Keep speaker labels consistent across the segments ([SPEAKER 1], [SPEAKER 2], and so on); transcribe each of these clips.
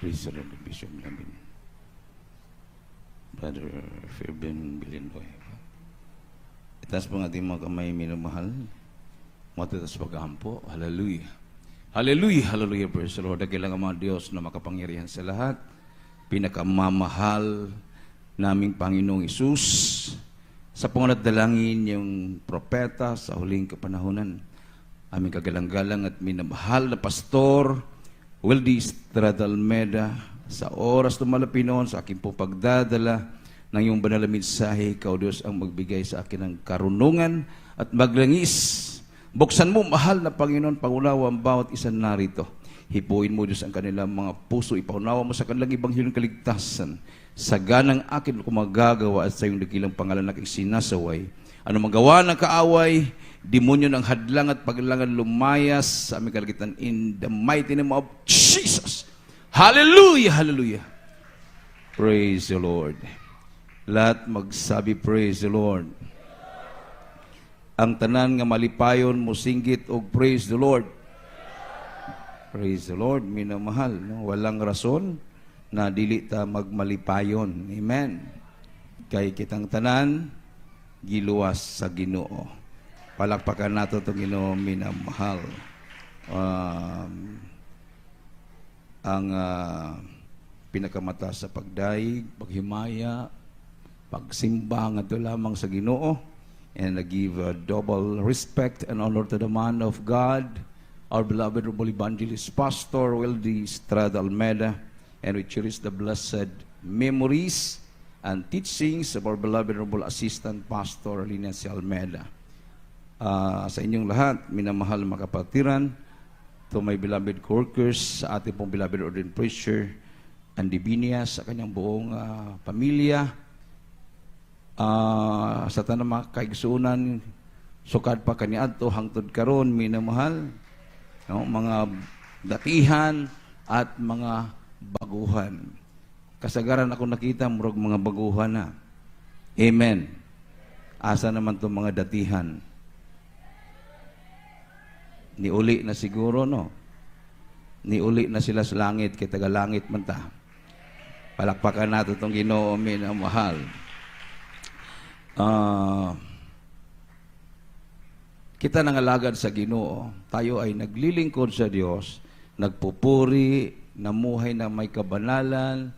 [SPEAKER 1] Praise the Lord, Bishop namin. Brother Fabian Bilindoy. Itaas po ang ating mga kamay, minamahal. Matitas paghampo. Hallelujah. Hallelujah, hallelujah, praise the Lord. Dakilang ang mga Diyos na makapangyarihan sa lahat. Pinakamamahal naming Panginoong Isus. Sa pangalat dalangin yung propeta sa huling kapanahunan. Aming kagalang-galang at minamahal na pastor, Wildy Estrada Almeida, sa oras na malapit noon sa aking pong pagdadala ng iyong banal na mensahe, ikaw Diyos ang magbigay sa akin ng karunungan at maglangis. Buksan mo, mahal na Panginoon, pangunawa ang bawat isa narito. Hipuin mo Diyos ang kanilang mga puso, ipaunawa mo sa kanilang ibanghilong kaligtasan. Sa ganang akin kung magagawa at sa iyong dakilang pangalan na aking sinasaway. Ano magawa ng kaaway, demonyo ng hadlang at paglangan lumayas sa aming kalagitan in the mighty name of Jesus. Hallelujah! Hallelujah! Praise the Lord. Lahat magsabi, praise the Lord. Ang tanan nga malipayon mo singgit og praise the Lord. Praise the Lord, minamahal. No? Walang rason na dili ta magmalipayon. Amen. Kay kitang tanan, giluwas sa Ginoo. Palakpakan nato itong Ginoo, minamahal. Ang pinakamata sa pagdaig, paghimaya, pagsimba nga ito lamang sa Ginoo. And I give double respect and honor to the man of God, our beloved Honorable Evangelist Pastor Wildy Estrada Almeida, and we cherish the blessed memories and teachings of our beloved Honorable Assistant Pastor Linacy Almeida. Sa inyong lahat, minamahal mga kapatiran, to my beloved co-workers, sa ating pong beloved ordained preacher, Andy Binias, sa kanyang buong pamilya, sa tanang mga kaigsunan, sukad pa kaniadto hangtod karon, minamahal, no, mga datihan at mga baguhan. Kasagaran ako nakita, murag mga baguhan na. Amen. Asa naman itong mga datihan? Niuli na siguro, no? Niuli na sila sa langit, kay taga-langit man ta. Palakpakan nato itong Ginoo, minamahal. Kita nangalagad sa Ginoo, tayo ay naglilingkod sa Diyos, nagpupuri, namuhay na may kabanalan,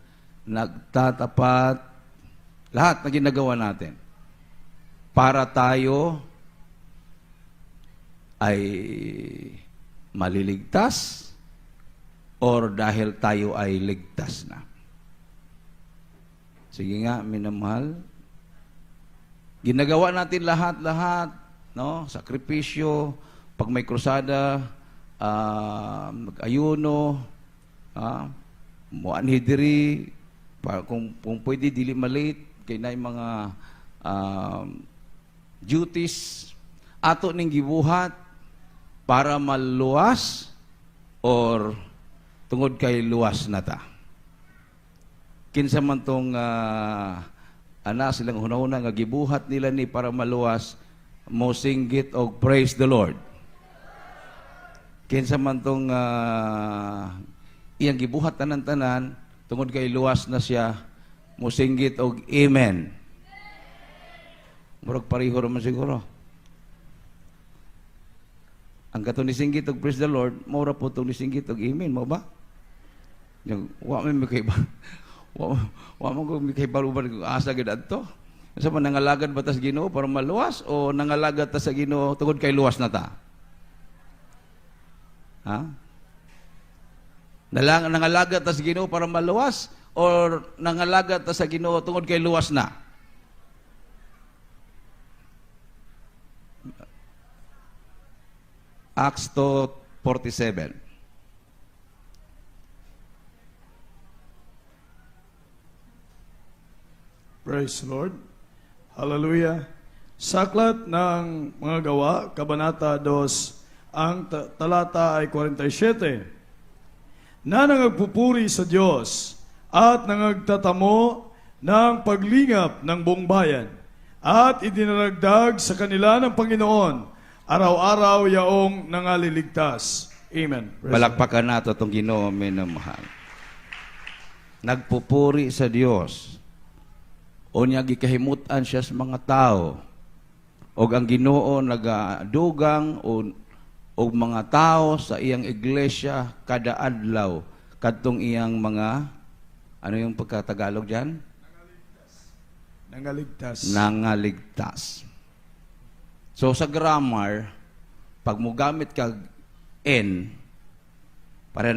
[SPEAKER 1] nagtatapat, lahat na ginagawa natin para tayo ay maliligtas or dahil tayo ay ligtas na. Sige nga, minamahal, ginagawa natin lahat-lahat, no? Sakripisyo, pag may krusada, mag-ayuno, muanhi diri, kung pwede dili malit, kay na mga duties, ato ning gibuhat para maluwas or tungod kay luwas na ta. Kinsa man tong silang hunahuna nga gibuhat nila ni para maluwas, mo singgit og praise the Lord. Kinsa man tong iyang gibuhat tanan-tanan tungod kay luwas na siya, mo singgit og amen. Murag pareho man siguro. Ang kato ni singgit og praise the Lord, maura po itong ni singgit og amen, mo ba? Yung wa may kaiba. Wa mo ko mikay baluban ko asa gid adto. Sa man nangalagad batas Ginoo para maluwas o nangalagad ta sa Ginoo tungod kay luwas na ta? Ha? Nangalagad ta sa Ginoo para maluwas or nangalagad ta sa Ginoo tungod kay luwas na? Acts 2:47.
[SPEAKER 2] Praise the Lord. Hallelujah. Saklat ng mga gawa, Kabanata 2, ang talata ay 47. Na nangagpupuri sa Diyos at nangagtatamo ng paglingap ng buong bayan at idinaragdag sa kanila ng Panginoon araw-araw yaong nangaliligtas. Amen.
[SPEAKER 1] Palakpakan nato itong Ginoo, minamahal. nagpupuri sa Dios. Unya gikahimutan siya sa mga tao. Og ang Ginoo nagadugang og mga tao sa iyang iglesia kada adlaw kadtong iyang mga ano yung pagkatagalog diyan?
[SPEAKER 2] Nangaligtas.
[SPEAKER 1] Nangaligtas. So sa grammar, pag mo gamit kag N, para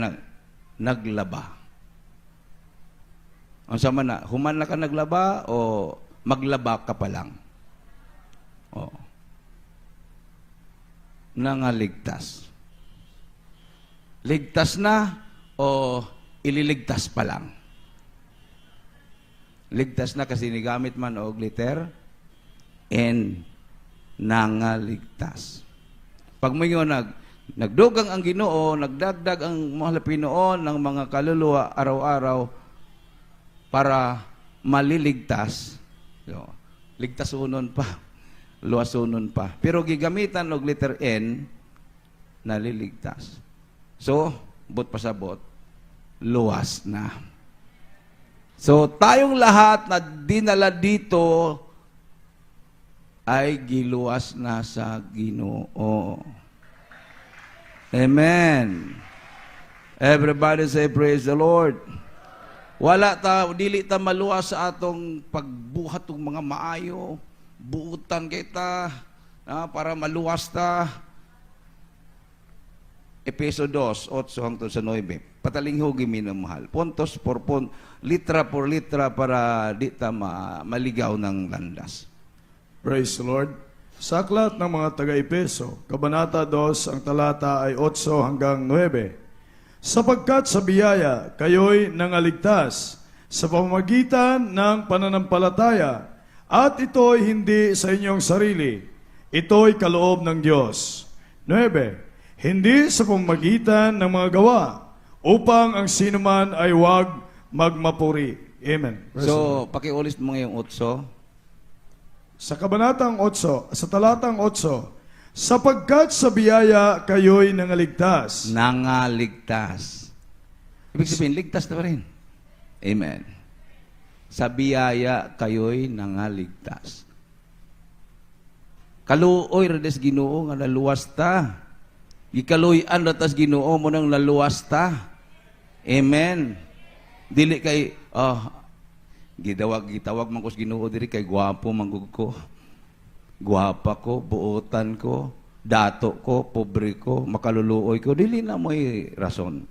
[SPEAKER 1] naglaba. Ang sama na, human na ka naglaba o maglaba ka pa lang? O. Nangaligtas. Ligtas na o ililigtas pa lang? Ligtas na kasi nigamit man og letter N. Nangaligtas. Pag may nagdugang ang Ginoo, nagdagdag ang mga Pinoon ng mga kaluluwa araw-araw para maliligtas. So, ligtasunon pa, luwasunon pa. Pero gigamitan og letter N, naliligtas. So, but pasabot, luwas na. So, tayong lahat na dinala dito ay giluwas na sa Ginoo. Amen. Everybody say praise the Lord. Dili ta maluwas sa atong pagbuhat ng mga maayo. Buutan kita para maluwas ta. Efeso 2, 8 hangtod sa 9. Patalinghogi minamahal. Puntos por puntos, litra por litra para di ta maligaw ng landas.
[SPEAKER 2] Praise the Lord. Sa aklat ng mga taga-Epeso, Kabanata 2, ang talata ay 8 hanggang 9. Sapagkat sa biyaya, kayo'y nangaligtas sa pamamagitan ng pananampalataya, at ito'y hindi sa inyong sarili, ito'y kaloob ng Diyos. 9. Hindi sa pamamagitan ng mga gawa, upang ang sinuman ay huwag magmapuri. Amen. Praise the Lord.
[SPEAKER 1] So, pakiulis mo ngayong 8.
[SPEAKER 2] Sa kabanatang 8, sa talatang 8, sapagkat sa biyaya kayo'y nangaligtas.
[SPEAKER 1] Nangaligtas. Ibig sabihin, ligtas na pa rin. Amen. Sa biyaya kayo'y nangaligtas. Kaluoy redes Ginoo nga naluwas ta. Gikaluy-an ratas Ginoo mo nang naluwas ta. Amen. Dili kay gitawag man ko sa Ginoo diri kay gwapo manggug ko. Gwapa ko, buotan ko, dato ko, pobre ko, makaluluoy ko, dili na mo'y rason.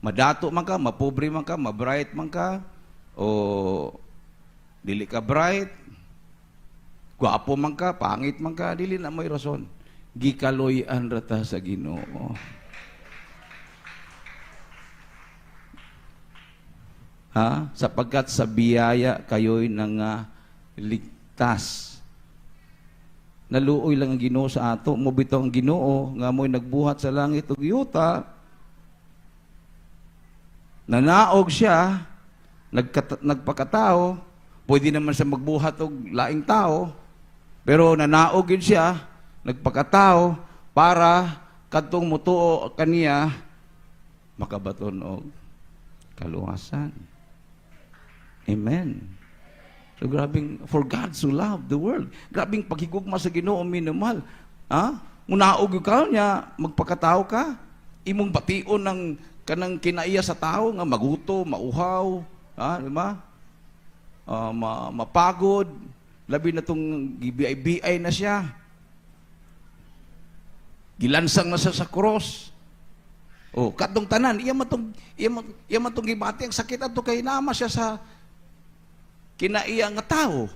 [SPEAKER 1] Madato man ka, mapobre man ka, mabright man ka, o dili ka bright, gwapo man ka, pangit man ka, dili na mo'y rason. Gikaloy-an rata sa Ginoo. Sapagkat sa biyaya kayo'y nangaligtas. Naluoy lang ang Ginoo sa ato, mo bitaw ang Ginoo nga mo'y nagbuhat sa langit ug yuta. Nanaog siya, nagpakatao, pwede naman siya magbuhat og laing tao, pero nanaog yun siya, nagpakatao para kadtong mutuo kaniya makabaton og kaluwasan. Amen. So grabing, for God so loved the world. Grabing paghigugma sa Ginoo minamahal. Munaog ka niya, magpakatao ka. Imong bation ng kanang kinaiya sa tao nga maguto, mauhaw, di ba? Mapagod, labi na tong gibiay-biay na siya. Gilansang na siya sa cross. Kadtong tanan, iya matong gibati ang sakit ato kay nama siya sa kinaiya nga tao.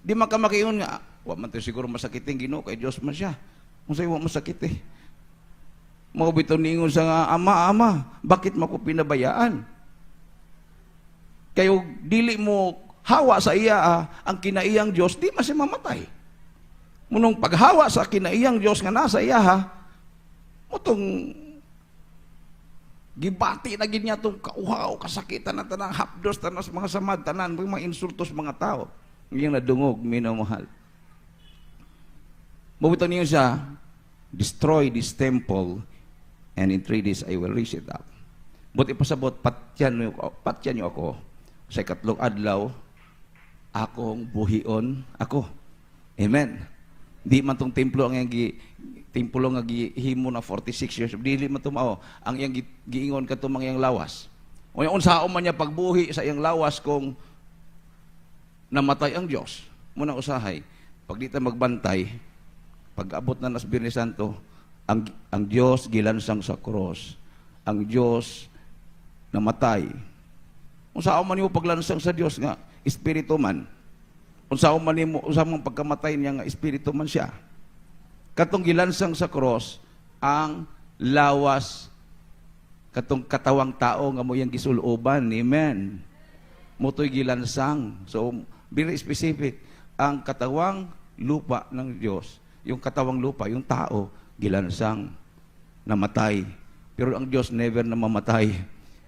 [SPEAKER 1] Di man ka makiyon nga, wa man tayo siguro masakitin Ginoo kay Dios man siya. Kung sa'yo wa masakit Mao bitaw ningon sa nga, ama, bakit mo ko pinabayaan? Kayo dili mo hawa sa iya ang kinaiyang Dios, di man siya mamatay. Munong paghawa sa kinaiyang Dios nga nasa iya mutong gibati na gid niya tong kauhaw, kasakitan na tanang hapdos, tanas mga samad, tanan, mga insultos mga tao. Ngayong nadungog, minamahal. Mabitaw niyo siya, destroy this temple, and in 3 days I will raise it up. Buti pasabot, patyan niyo ako. Sa ikatlong adlaw, akong buhion ako. Amen. Di man tong templo ang templo nga gihimo na 46 years. Dili man tumao ang iyang giingon kadto mangyang lawas. O unsaon man niya pagbuhi sa iyang lawas kung namatay ang Dios. Muna usahay, pag di ta magbantay, pag abot na nas Biyernes Santo, ang Dios gilansang sa cross. Ang Dios namatay. Unsaon man nimo paglansang sa Dios nga espiritu man. Unsaon man nimo unsaon man pagkamatay niya nga espiritu man siya. Katong gilansang sa cross ang lawas katong katawang tao nga mo yang gisuloban. Amen. Motoy gilansang. So very specific ang katawang lupa ng Diyos. Yung katawang lupa, yung tao gilansang namatay. Pero ang Diyos never na mamatay.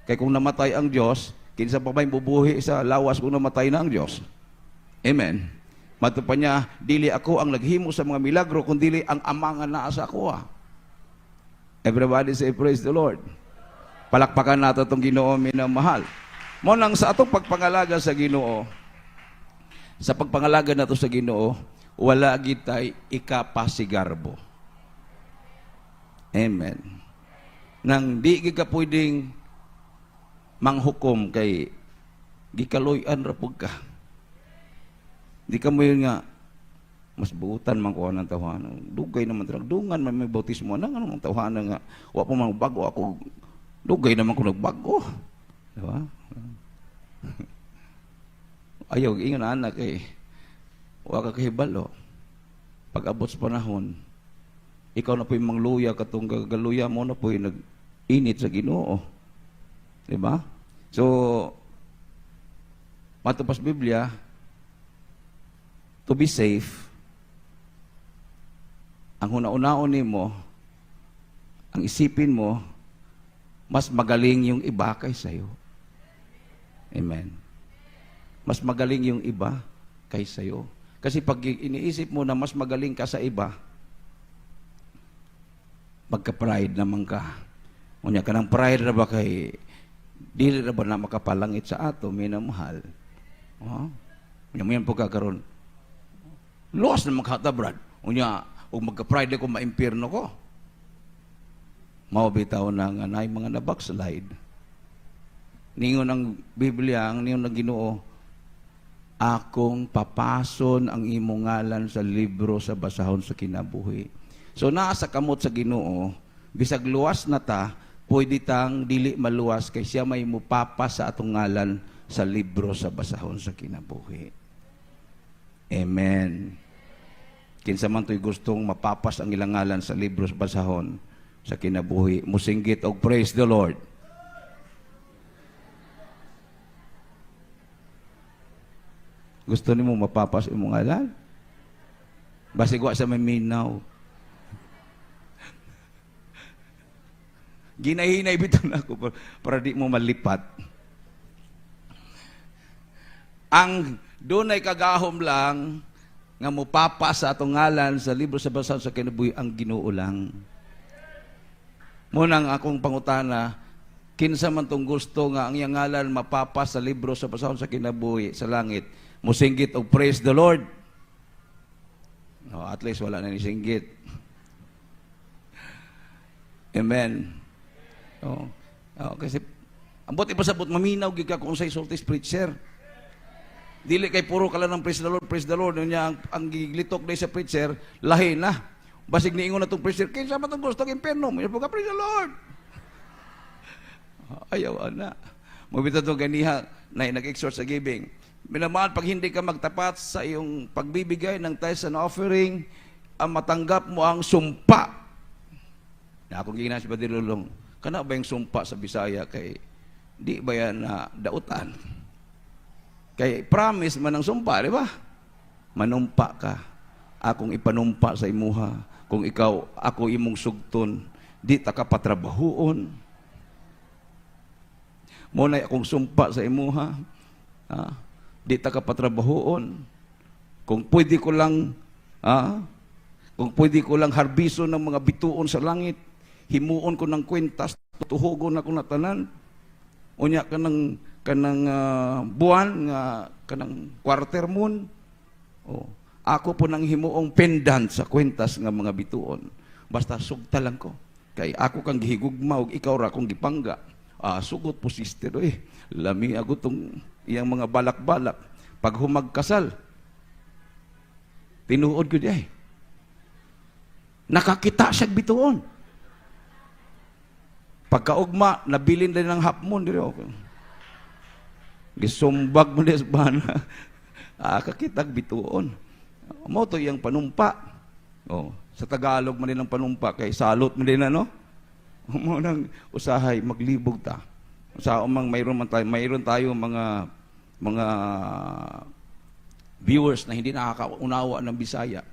[SPEAKER 1] Kaya kung namatay ang Diyos, kinsa pa ba'y bubuhi sa lawas kung namatay na ang Diyos? Amen. Matupan niya, dili ako ang naghimo sa mga milagro, kundi ang Ama nga naa sa ako. Everybody say, praise the Lord. Palakpakan nato itong Ginoo minamahal. Mo nang sa atong pagpangalaga sa Ginoo, sa pagpangalaga nato sa Ginoo, wala gitay ikapasigarbo. Amen. Nang di ka pwedeng manghukom kay gikaloy-an ra pug ka. Di ka mo yun nga mas buutan man ko ng tawanan. Dugay naman dungan man may bautismo nang anong tawanan nga wa pa man bago ako. Dugay naman ko nagbago. Di ba? Ayaw ingon anak wa ka kahibalo. Pag abot sa panahon, ikaw na po yung mangluya katong gagaluya mo na po yung nag-init sa Ginoo. Diba? So, matupas Biblia, to be safe, ang huna-unaon mo, ang isipin mo, mas magaling yung iba kaysa iyo. Amen. Mas magaling yung iba kaysa iyo. Kasi pag iniisip mo na mas magaling ka sa iba, magka-pride naman ka. Unya ka ng pride na ba kay dili na ba na makapalangit sa ato, minamahal. Unya mo yan po kakaroon. Luwas na magkatabrad. Unya, kung magka-pride ko, maimpirno ko. Mawabitaw ng anay mga nabackslide. Ningon ang Biblia, ang ningon ng Ginoo, akong papason ang imong ngalan sa libro sa basahon sa kinabuhi. So nasa kamot sa Ginoo, bisag luwas na ta, pwede tang dili maluwas kay siya may mupapas sa atong ngalan sa libro sa basahon sa kinabuhi. Amen. Kinsa man to'y gustong mapapas ang ilang ngalan sa libro sa basahon sa kinabuhi, musinggit og praise the Lord. Gusto nimo mapapas imong ngalan? Basig wa sa may minaw. Ginahinay bitaw na ako para di mo malipat. Ang dunay kagahom lang nga mopapas sa atong ngalan sa libro sa basahon sa kinabuhi ang Ginoo lang. Munang akong pangutana, kinsa man tong gusto nga ang iyang ngalan mapapas sa libro sa basahon sa kinabuhi sa langit, musinggit og praise the Lord. No, at least wala na ni singgit. Amen. Kasi ambot ipasabot maminaw gid ka kung say sultis preacher. Dili kay puro kala ng praise the Lord. Nya ang giglitok day sa preacher, lahi na. Basig niingon na tong preacher, kinsa man tong gusto ng imperno, mo ka praise the Lord. Ayaw na. Mobita to ganiha na nag-exhort sa giving. Minamahal, pag hindi ka magtapat sa iyong pagbibigay ng tithes and offering, ang matanggap mo ang sumpa. Na akong ginasa si Badilulong, kana ba yung sumpa sa Bisaya kay di ba yan na dautan? Kay promise man ang sumpa, di ba? Manumpa ka. Akong ipanumpa sa imuha. Kung ikaw, ako imong sugton, di ta ka patrabahoon. Muna'y akong sumpa sa imuha. Di ta ka patrabahoon. Kung pwede ko lang, kung pwede ko lang harbiso ng mga bituon sa langit, himuon ko ng kwentas, tutuhugon ako na tanan, Unya kanang buwan nga kanang quarter moon. Oh, ako po nang himuong pendant sa kwentas nga mga bituon. Basta sugta lang ko. Kay ako kang gihigugma ug ikaw ra kong gipangga. Sugot po sister lami ako tong iyang mga balak-balak. Pag humagkasal, tinuod ko diay. Nakakita siya bituon. Pagkaugma, nabilin din ng hapmon diri ako. Gisumbag mo din sa bana. Kakitag bituon. Mo to iyang panumpa. Sa Tagalog man din ang panumpa kay salot man din mo nang usahay maglibog ta. Sa umang mayroon tayo mga viewers na hindi nakakaunawa ng Bisaya.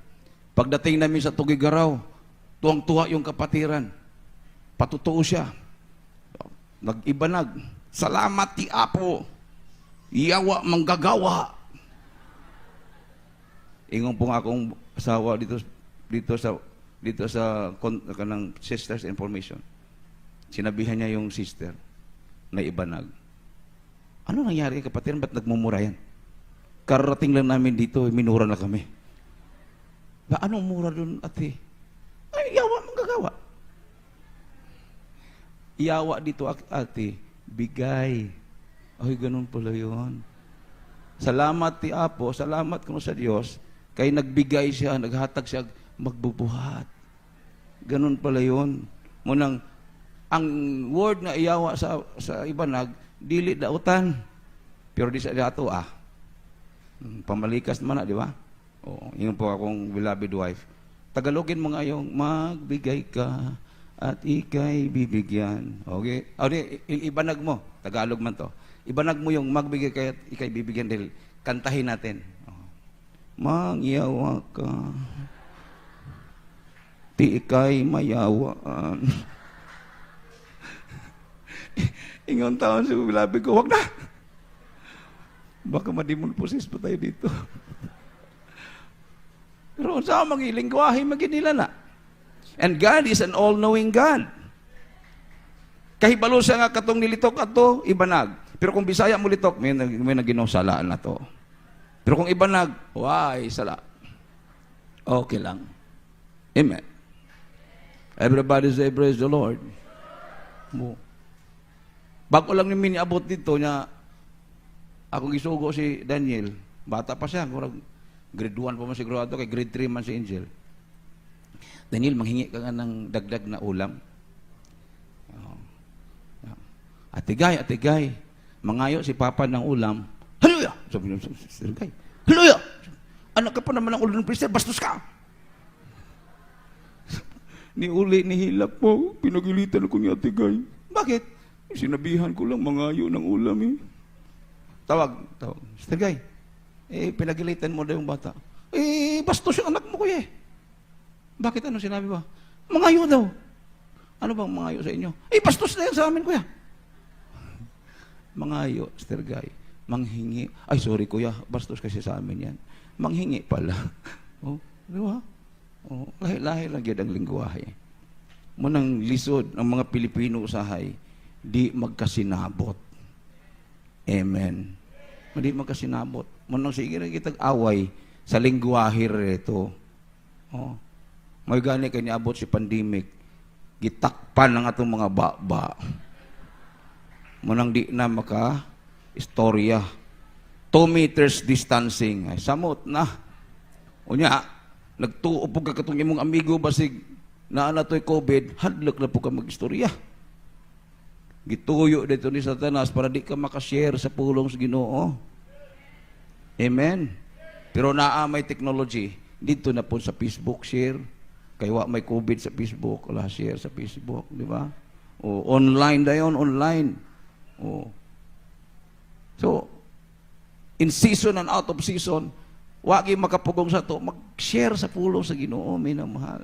[SPEAKER 1] Pagdating namin sa Tugigaraw, tuwang-tuwa yung kapatiran. Patutuo siya. Nag-ibanag. Salamat ti Apo. Iyawa manggagawa. Ingon po nga akong asawa dito sa kanang sisters information. Sinabihan niya yung sister na ibanag. Ano nangyari kapatid? Ba't nagmumura yan? Karating lang namin dito, minura na kami. Anong mura doon, ate? Ay, iyawa manggagawa. Iyawa dito, ate, bigay. Ay, ganun pala yun. Salamat ti Apo, salamat ko sa Diyos, kay nagbigay siya, naghatag siya, magbubuhat. Ganun pala yun. Munang, ang word na iyawa sa ibanag, dili dautan. Pero di sa dato, pamalikas naman di ba? Yun po akong beloved wife. Tagalogin mo nga yung, magbigay ka at ikay bibigyan. Okay? Ibanag mo. Tagalog man to. Ibanag mo yung magbigay ka at ikay bibigyan dahil kantahin natin. Mangyawa ka, ti ikay mayawaan. Ingon taon sa labi ko, wag na. Baka madimon poses pa tayo dito. Pero sa magiling gawahi maginila na. And God is an all-knowing God. Kahibalo siya nga katong nilitok ato, ibanag. Pero kung Bisaya mo litok, may naginaw salaan na to. Pero kung ibanag, why sala? Okay lang. Amen. Everybody say praise the Lord. Bago lang namin niabot dito niya, ako gisugo si Daniel. Bata pa siya, grade 1 pa man siguro ato, kay grade 3 man si Angel. Daniel, manghingi ka nga ng dagdag na ulam. Atigay, mangayo si Papa ng ulam. Hallelujah! Sabi niya, Sister Guy, hallelujah! Anak ka pa naman ng ulo ng priester, bastos ka! Ni uli, ni hilap po, pinagilitan ako ni Atigay. Bakit? Sinabihan ko lang, mangayo ng ulam Tawag. Sister Guy, pinagilitan mo daw yung bata. Bastos yung anak mo kuya Bakit ano sinabi ba? Mangayo daw. Ano bang mangayo sa inyo? Bastos na yan sa amin kuya. Mangayo, Sister Guy, manghingi. Ay, sorry kuya, bastos kasi sa amin yan. Manghingi pala. Di ba? Lahi-lahi lang yan ang lingwahe. Munang lisod ng mga Pilipino usahay, di magkasinabot. Amen. Di magkasinabot. Munang sige na kitag away sa lingwahe rito. May gani kay niabot si pandemic. Gitakpan ng atong mga baba. Munang di na maka-istorya. 2 meters distancing. Ay, samot na. Unya, nagtuo po ka katong imong amigo basig na to'y COVID, hadlok na po ka mag-istorya. Gituyo dito ni Satanas para di ka makashare sa pulong sa Ginoo. Amen. Pero naa may technology. Dito na po sa Facebook share. Kaya may COVID sa Facebook, wala share sa Facebook, di ba? Online dayon, online. So, in season and out of season, wagi makapugong sa to, mag-share sa pulong sa Ginoo, minamahal.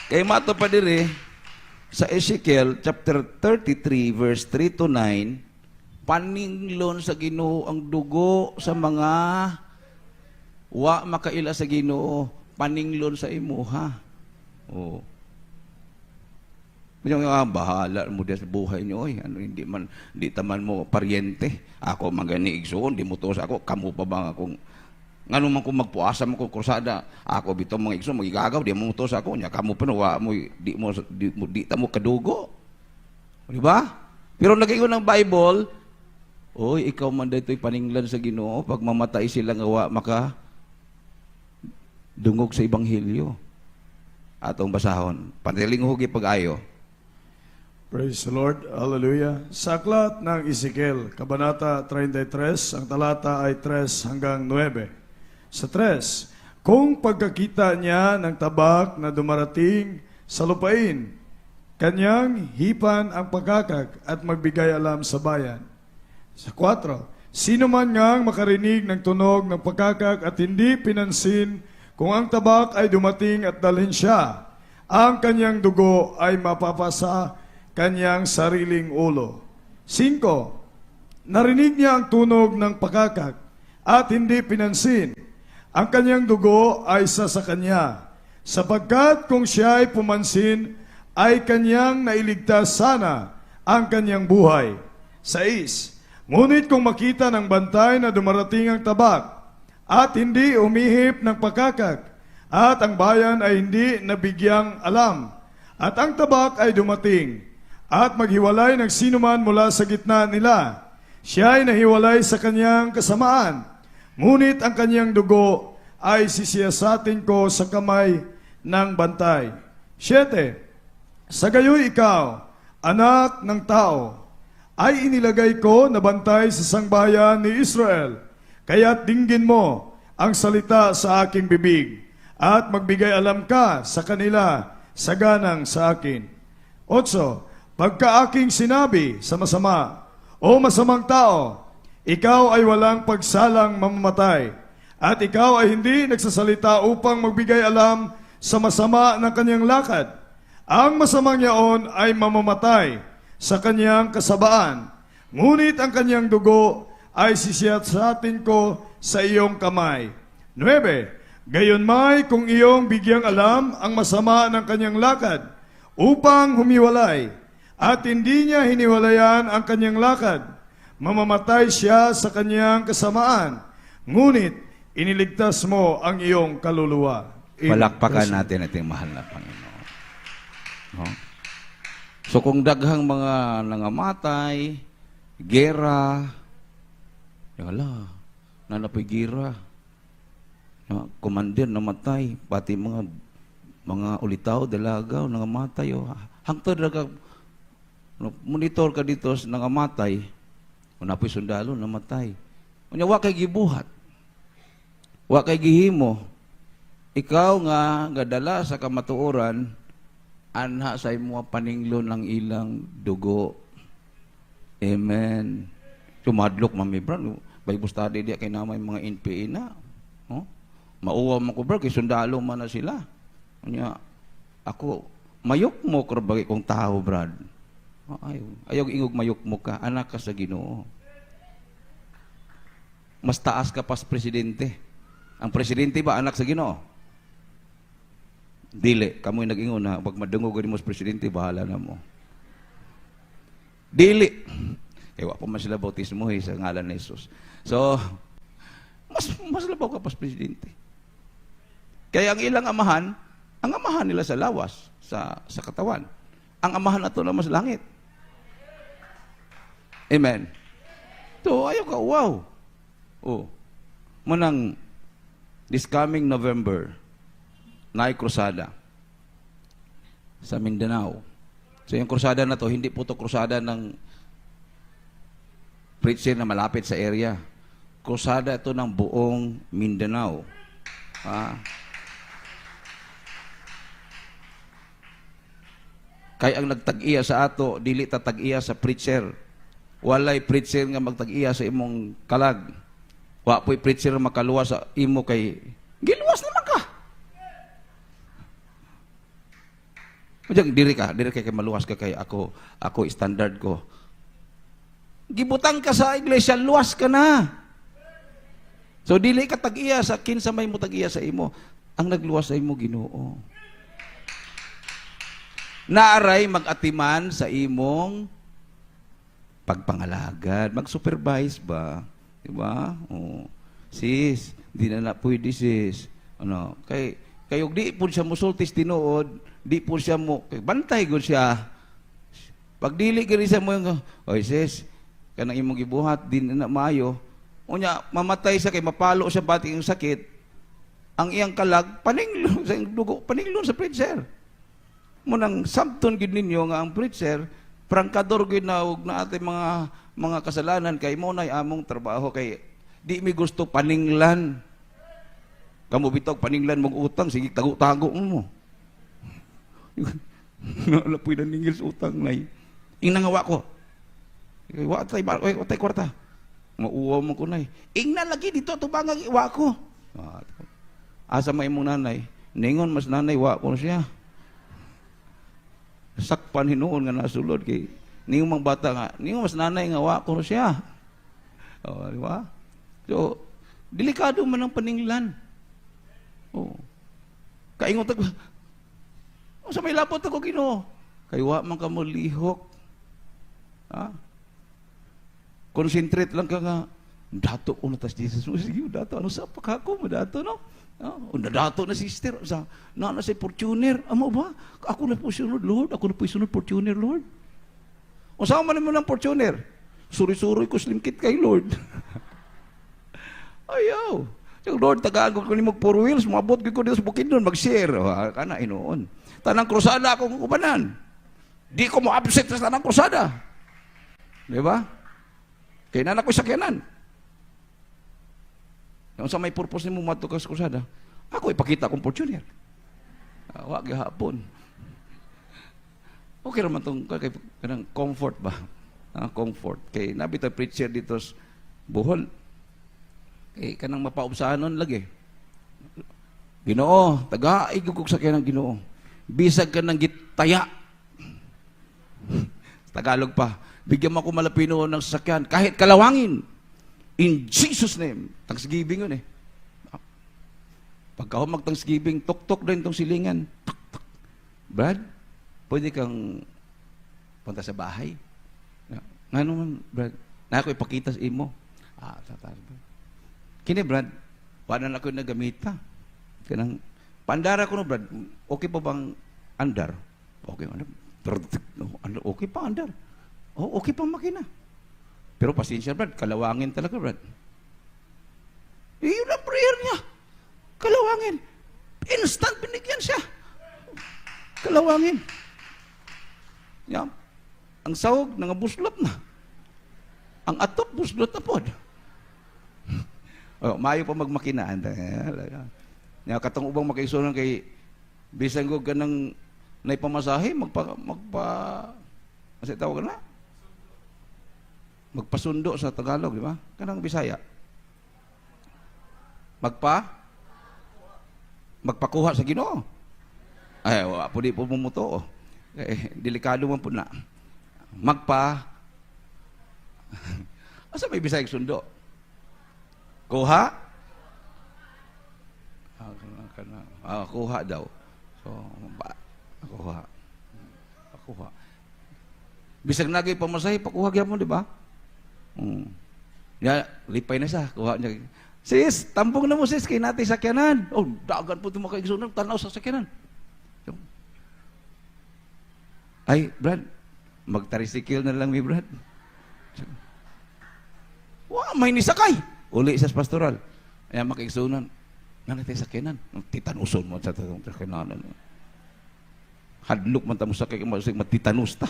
[SPEAKER 1] Kaya mato pa dire, sa Ezekiel chapter 33 verse 3 to 9, paninglon sa Ginoo ang dugo sa mga wa makaila sa Ginoo, paninglon sa imuha. Yung bahala mo din sa buhay niyo, oy, ano, hindi taman mo paryente. Ako magani igsoon, di mo to sa ako, kamo pa ba akong ngano man kung magpuasa mo kung krusada, ako bitaw mga igsoon magigagaw, di mo to sa ako, nya kamo pa no, mo di ta mo kadugo. Di ba? Pero nag-ingon ng Bible, oy, ikaw man daytoy paninglan sa Ginoo, pag mamatay sila nga wa maka dungog sa ebanghelyo. Atong basahon. Pantiling hugi pag-ayo.
[SPEAKER 2] Praise the Lord. Hallelujah. Sa aklat ng Ezekiel, Kabanata 33, ang talata ay 3 hanggang 9. Sa 3, kung pagkakita niya ng tabak na dumarating sa lupain, kanyang hipan ang pagkakak at magbigay alam sa bayan. Sa 4, sino man ngang makarinig ng tunog ng pagkakak at hindi pinansin kung ang tabak ay dumating at dalhin siya, ang kanyang dugo ay mapapasa kanyang sariling ulo. 5, narinig niya ang tunog ng pagkakak at hindi pinansin, ang kanyang dugo ay isa sa kanya, sapagkat kung siya ay pumansin, ay kanyang nailigtas sana ang kanyang buhay. 6, ngunit kung makita ng bantay na dumarating ang tabak at hindi umihip ng pagkakak, at ang bayan ay hindi nabigyang alam, at ang tabak ay dumating, at maghiwalay ng sinuman mula sa gitna nila, siya ay nahiwalay sa kanyang kasamaan, ngunit ang kanyang dugo ay sisiyasatin ko sa kamay ng bantay. 7, sa gayoy ikaw, anak ng tao, ay inilagay ko na bantay sa sangbayan ni Israel, kaya't dinggin mo ang salita sa aking bibig, at magbigay alam ka sa kanila saganang sa akin. 8, pagka aking sinabi sa masama, o masamang tao, ikaw ay walang pagsalang mamamatay, at ikaw ay hindi nagsasalita upang magbigay alam sa masama ng kanyang lakad, ang masamang yaon ay mamamatay sa kanyang kasabaan, ngunit ang kanyang dugo ay sisiyasatin ko sa iyong kamay. 9, gayon may kung iyong bigyang alam ang masama ng kanyang lakad upang humiwalay, at hindi niya hiniwalayan ang kanyang lakad, mamamatay siya sa kanyang kasamaan, ngunit iniligtas mo ang iyong kaluluwa.
[SPEAKER 1] Palakpakan natin ating mahal na Panginoon. No? So kung daghang mga nangamatay, gera, wala, nanapoy gira, no? Komandir namatay, pati mga ulitaw, dalagaw, nangamatay, hangtod na no, monitor ka dito sa nangamatay, napoy sundalo, namatay. Unya, wa kay gibuhat, wa kay gihimo, ikaw nga dala sa kamatuoran, anha sa imo paninglo ng ilang dugo. Amen. Tumadlok mami bro, Bible study di kay namay mga NPA na. No? Mauwa man ko bro, kay sundalo man na sila. Unya, ako, mayok mo ko bagay kong tao, brad. Ayaw ingog mayok mo ka, anak ka sa Ginoo. Mas taas ka pas presidente. Ang presidente ba anak sa Ginoo? Dili, kamoy nag-ingon na pag madungog mo sa presidente, bahala na mo. Dili. Ewa pa man sila bautismo sa ngalan ni Jesus. So, mas labaw ka pas presidente. Kaya ang ilang amahan, ang amahan nila sa lawas, sa katawan. Ang amahan na ito naman sa langit. Amen. To, ayaw ka, wow. Oh. Manang, this coming November, na krusada sa Mindanao. So yung krusada na to, hindi po to krusada ng preacher na malapit sa area. Krusada ito ng buong Mindanao. Kaya ang nagtag-iya sa ato, dili tatag-iya sa preacher. Walay preacher nga magtag-iya sa imong kalag. Wa po'y preacher makaluwas sa imo kay giluwas naman ka. Diri kay maluwas ka kay ako standard ko. Gibutang ka sa iglesia, luwas ka na. So dili ka tag-iya sa kinsa may mo tag-iya sa imo. Ang nagluwas sa imo Ginoo. naaray mag-atiman sa imong pagpangalagad, mag-supervise ba? Di ba? Oh. Sis, di na pwede sis. Ano, kayog di po siya musultis tinuod, di po siya mo, bantay ko siya. Pag dili gani sa mo yung, oy sis, kanang imong gibuhat, di na maayo, unya, mamatay sa kay, mapalo siya bati yung sakit, ang iyang kalag, paninglon sa dugo, paninglon sa preacher. Munang sabton gid ninyo nga ang preacher, prangkador gid na og na ating mga kasalanan kay mo nay among trabaho kay di mi gusto paninglan. Kamu bitog paninglan mong utang sige tago-tago mo. Wala puy na ningil sa utang nay. Ing nangawa ko. Wa tay kwarta. Mauwa mo ko nay. Ing na lagi dito tubangang iwa ko. Asa may mong nanay, ningon mas nanay wa ko siya. Sakpan hinuon nga nasulod kay ningon mang bata nga, ningon mas nanay nga wa ko siya. Oh, di ba? So, delikado man ang paninglan. Oh. Kaingon tag sa may lapot ako Ginoo. Kay wa man ka mo lihok. Ha? Concentrate lang ka nga dato ko na tas Jesus. Sige, dato ano sa pagkako mo dato no? Dato na sister sa na si Fortuner. Amo ba? Ako na po sunod Lord. Ako na po sunod Fortuner Lord. O saan man mo ng Fortuner? Suri-suri ko slimkit kay Lord. Ayaw. Yung Lord, tagago ko ni mag 4 wheels, mabot ko dito sa bukid doon, mag-share. Kana, inoon. Tanang krusada akong kubanan. Di ko mo absent sa tanang krusada. Di ba? Kaya na ko sakyanan. Yung sa may purpose ni mo mato ka sa krusada, ako ipakita kong Fortuner. Wag hapon. Okay naman itong comfort ba? Comfort. Kay nabita preacher dito sa Bohol. Kay kanang mapaubsahanon lagi. Ginoo, taga-igugog sa kaya ng Ginoo. Bisag ka ng gitaya. Tagalog pa. Bigyan mo ako malapino ng sasakyan. Kahit kalawangin. In Jesus' name. Thanksgiving yun eh. Pagka mag-Thanksgiving, tok-tok din itong silingan. Tok-tok. Brad, pwede kang punta sa bahay. Nga naman, Brad. Na ako ipakita sa imo. Tatas. Kini, Brad, wala na ako yung nagamita. Kanang, pandara ko no, Brad. Okay pa bang andar? Okay, okay pa andar. Oh, okay pa makina. Pero pasensya, Brad, kalawangin talaga, Brad. Yun ang prayer niya. Kalawangin. Instant binigyan siya. Kalawangin. Yeah. Ang sahog, nangabuslot na. Ang atop, buslot na po. Maayo pa magmakinaan. Katong ubang makaisunan kay bisan ko ganang naipamasahe, kasi tawag na? Magpasundo sa Tagalog, di ba? Kanang Bisaya. Magpakuha sa Ginoo. Ay, po di po mumuto. Delikado man po na. Asa may Bisayang sundo? Kuha? Kuha daw. So, kuha. Bisag nagay pamasahe, pakuha gyud mo, di ba? Lipay na siya. Kuha niya. Sis, tampong na mo sis, kay natin sakyanan. Oh, dagan po ito makaigsunan, tanaw sa sakyanan. Ay, Brad, magtarisikil na lang mi, Brad. May nisakay. Uli sa pastoral. Ay, makaigsunan. Nga natin sakyanan. Titanuson mo sa sakyanan. Hadlok man tamo sakay, matitanus ta.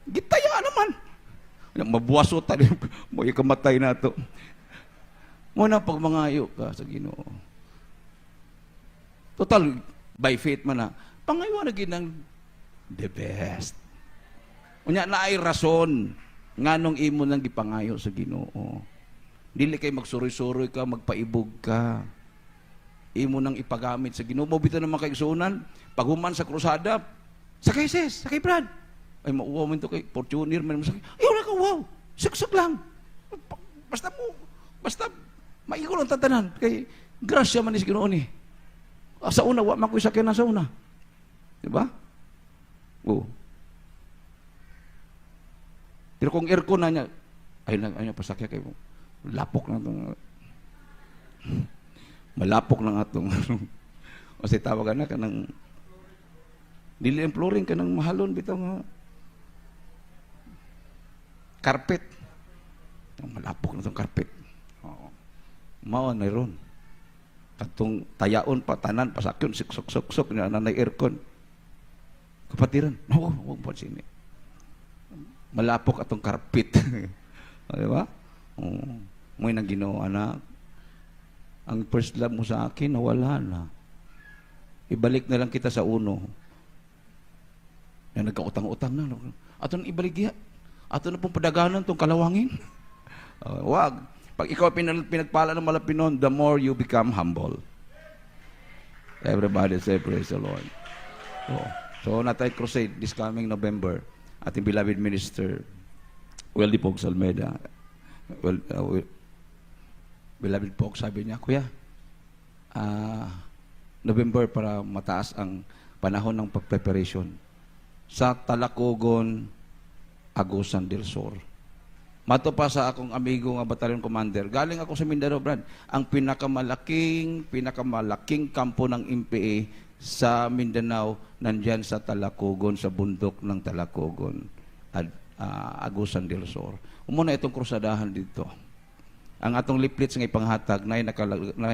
[SPEAKER 1] Gitaya naman. Mabuwaso tayo. Mo ikamatay na ito. Muna pag mangayo ka sa Ginoo. Total, by faith man na. Pangayo na ginang the best. Unya na ay rason nganong imo nang gipangayo sa Ginoo. Dili kay magsuroy-suroy ka, magpaibog ka. Imo nang ipagamit sa Ginoo. Mo bitaw naman kaigsunan, pag human sa krusada, sakay sis, sakay Brad. Ay mauwaw man to kay Fortuner man sakay. Ay wala ka wow. Suksok lang. Basta maigo lang tatanan kay grasya man ni Ginoo ni. Sa una, wa man ko sakyan na sa una. Di ba? Oo. Pero kung aircon na niya, ay pasakya kayo. Lapok na itong, malapok na nga itong, kasi tawagan na ka ng, dili ang flooring ka ng mahalon, bitaw nga, carpet. Malapok na itong carpet. Oo. Mao na ron. Katong tayaon pa, tanan, pasakyon, siksok-sok-sok, na nanay aircon. Kapatiran, huwag po sini. Malapok atong karpit. Di ba? May nang Ginoo, anak. Ang first love mo sa akin, nawala na. Ibalik na lang kita sa uno. Na nagkautang-utang na. Ato na ibalik ya. Ato na pong padaganan itong kalawangin. Wag. Pag ikaw pinagpala ng malapinon, the more you become humble. Everybody say, praise the Lord. So, natay crusade this coming November. Ating beloved minister, Weldy Pogs Almeida. Beloved Pogs, sabi niya, Kuya, November para mataas ang panahon ng pag-preparation. Sa Talacogon, Agusan del Sur. Mato pa sa akong amigo nga battalion commander. Galing ako sa Mindanao, Brad. Ang pinakamalaking kampo ng MPA sa Mindanao, nandyan sa Talacogon, sa bundok ng Talacogon, Agusan del Sur. Umuna itong krusadahan dito. Ang atong leaflets nga ipanghatag na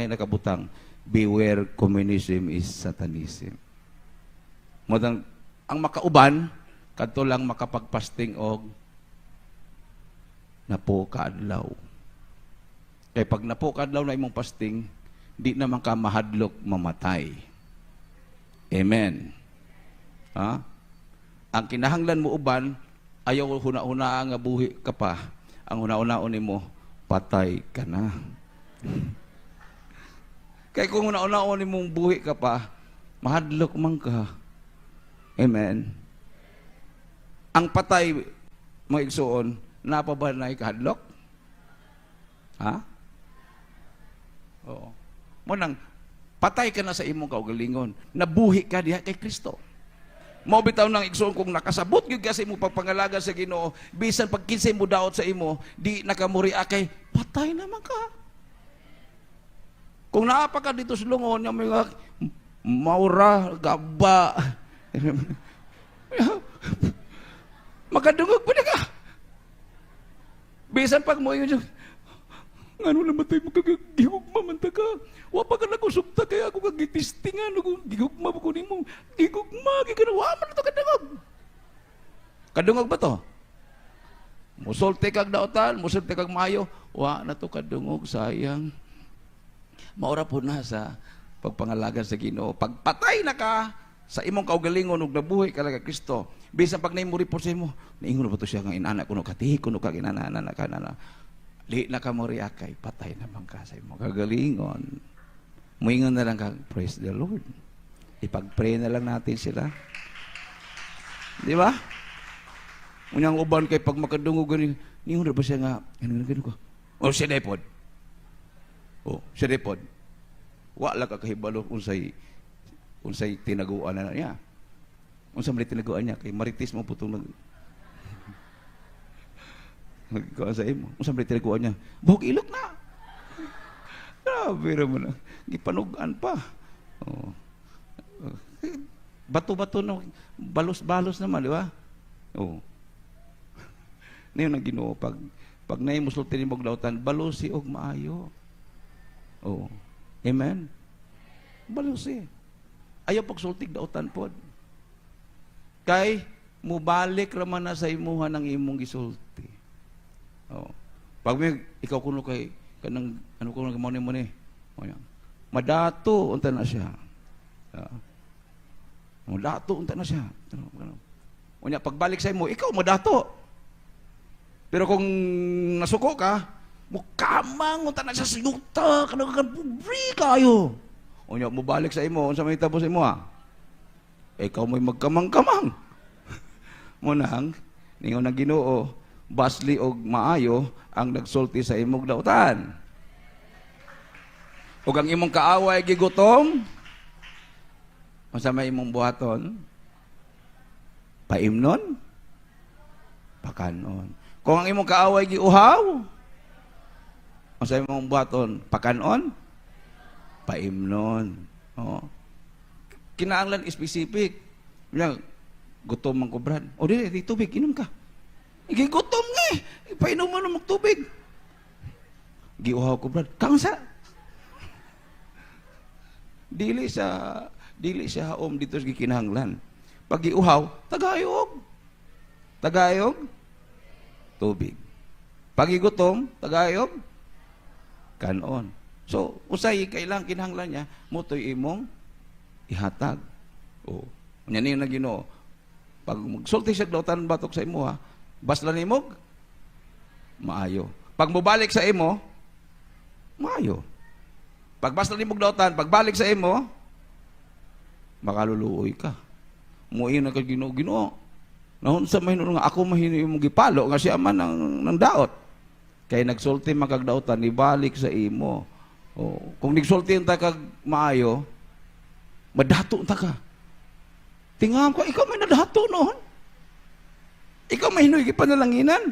[SPEAKER 1] nakabutang, beware, communism is satanism. Modang, ang makauban, kadto lang makapagpasting og napo kaadlaw. Kaya pag napo kaadlaw na imong pasting, di naman ka mahadlok mamatay. Amen. Ha? Ang kinahanglan mo uban, ayaw huna-huna nga buhi ka pa. Ang huna-hunaon mo, patay ka na. Kaya kung huna-hunaon mong buhi ka pa, mahadlok man ka. Amen. Ang patay, mga igsoon, napa ba na ikahadlok? Ha? Oo. Munang, patay ka na sa imong kaugalingon. Nabuhi ka diha kay Kristo. Mao bitaw nang igsoon kung nakasabot gyud ka sa imong pagpangalaga sa Ginoo, bisan pag kinsay mo daot sa imo, di nakamuri kay patay naman ka. Kung naapa ka dito sa lungon, yung mga maura, gaba, makadungog pa na ka. Bisan pag mo yun, ano namatay mo kagigugma man ta ka. Wa pa ka nagusupta kaya ako kagitistingan. Gigugma mo kunin mo. Gigugma, giganawa man ito kadungog. Kadungog ba to? Musulti kag daotan, musulti kag mayo. Wa na to kadungog, sayang. Maura po na sa pagpangalaga sa Ginoo. Pagpatay na ka sa imong kaugalingon ug nabuhi ka lang kay Kristo. Bisan pag naimuri po sa imo, naingon ba to siya nga inana kuno katihi kuno kag inana kanana. Di na ka mo riakay, patay naman ka sa imong kagalingon. Muingon na lang ka, praise the Lord. Ipag-pray na lang natin sila. Di ba? Unyang uban kay pag makadungog gani, ningon ba siya nga, ganun ko. O siya depod. O, siya depod. Wa lang ka kahibalo unsay tinaguan na niya. Unsay may tinaguan niya kay maritis mo putong nagkuhan sa imo. Unsa may tinaguan niya? Buhok ilok na. Grabe naman na. Gipanugan pa. Oh. Bato-bato na. Balos-balos naman, di ba? Oo. Ngayon ang Ginoo, pag naimusulti ni Mogdautan, balosi og maayo. Oo. Amen? Balosi. Ayaw pagsultig dautan pod. Kay, mubalik raman na sa imuha ng imong gisulti. Oh. Pag may ikaw kuno kay kanang ano ko nang muni madato unta na siya. Madato unta na siya. Unya pagbalik sa imo ikaw madato. Pero kung nasuko ka, mukamang unta na siya sinuta kanang pobre kayo. Unya mo balik sa imo unsa may tabo sa imo ha? Ikaw mo'y magkamang-kamang. Munang ningon ang Ginoo basli og maayo ang nagsulti sa imong dautan. Ug ang imong kaaway gigutom, Unsa may imong buhaton? Paimnon? Pakanon. Kung ang imong kaaway giuhaw, unsa imong buhaton? Pakanon? Paimnon. Oh. Kinahanglan specific. Nga, gutom man ko, Brad. O di tubig, inom ka. Gutom nga eh. Painom mo ng tubig. Giuhaw ko, Brad. Kaunsa? Dili siya haom dito sa gikinahanglan. Pag giuhaw, tagayog. Tagayog, tubig. Pag gutom, tagayog, kanon. So, usay kailang kinahanglan niya, mutoy imong ihatag. O, yan yung nagino. Pag magsulti siya dautan batok sa imo ha, basla nimog, maayo. Pag mubalik sa imo, maayo. Pag basla nimog dautan, pagbalik sa imo, makaluluoy ka. Muin na ka Ginoo. Nahon sa mahino nga ako mahino imong gipalo nga siya man ng daot. Kay nagsulti makagdautan ibalik sa imo. O, kung nagsulti ta kag maayo, madato ta ka. Tingam ko, ikaw may nadato noon. Ikaw may hinoy gipanalanginan.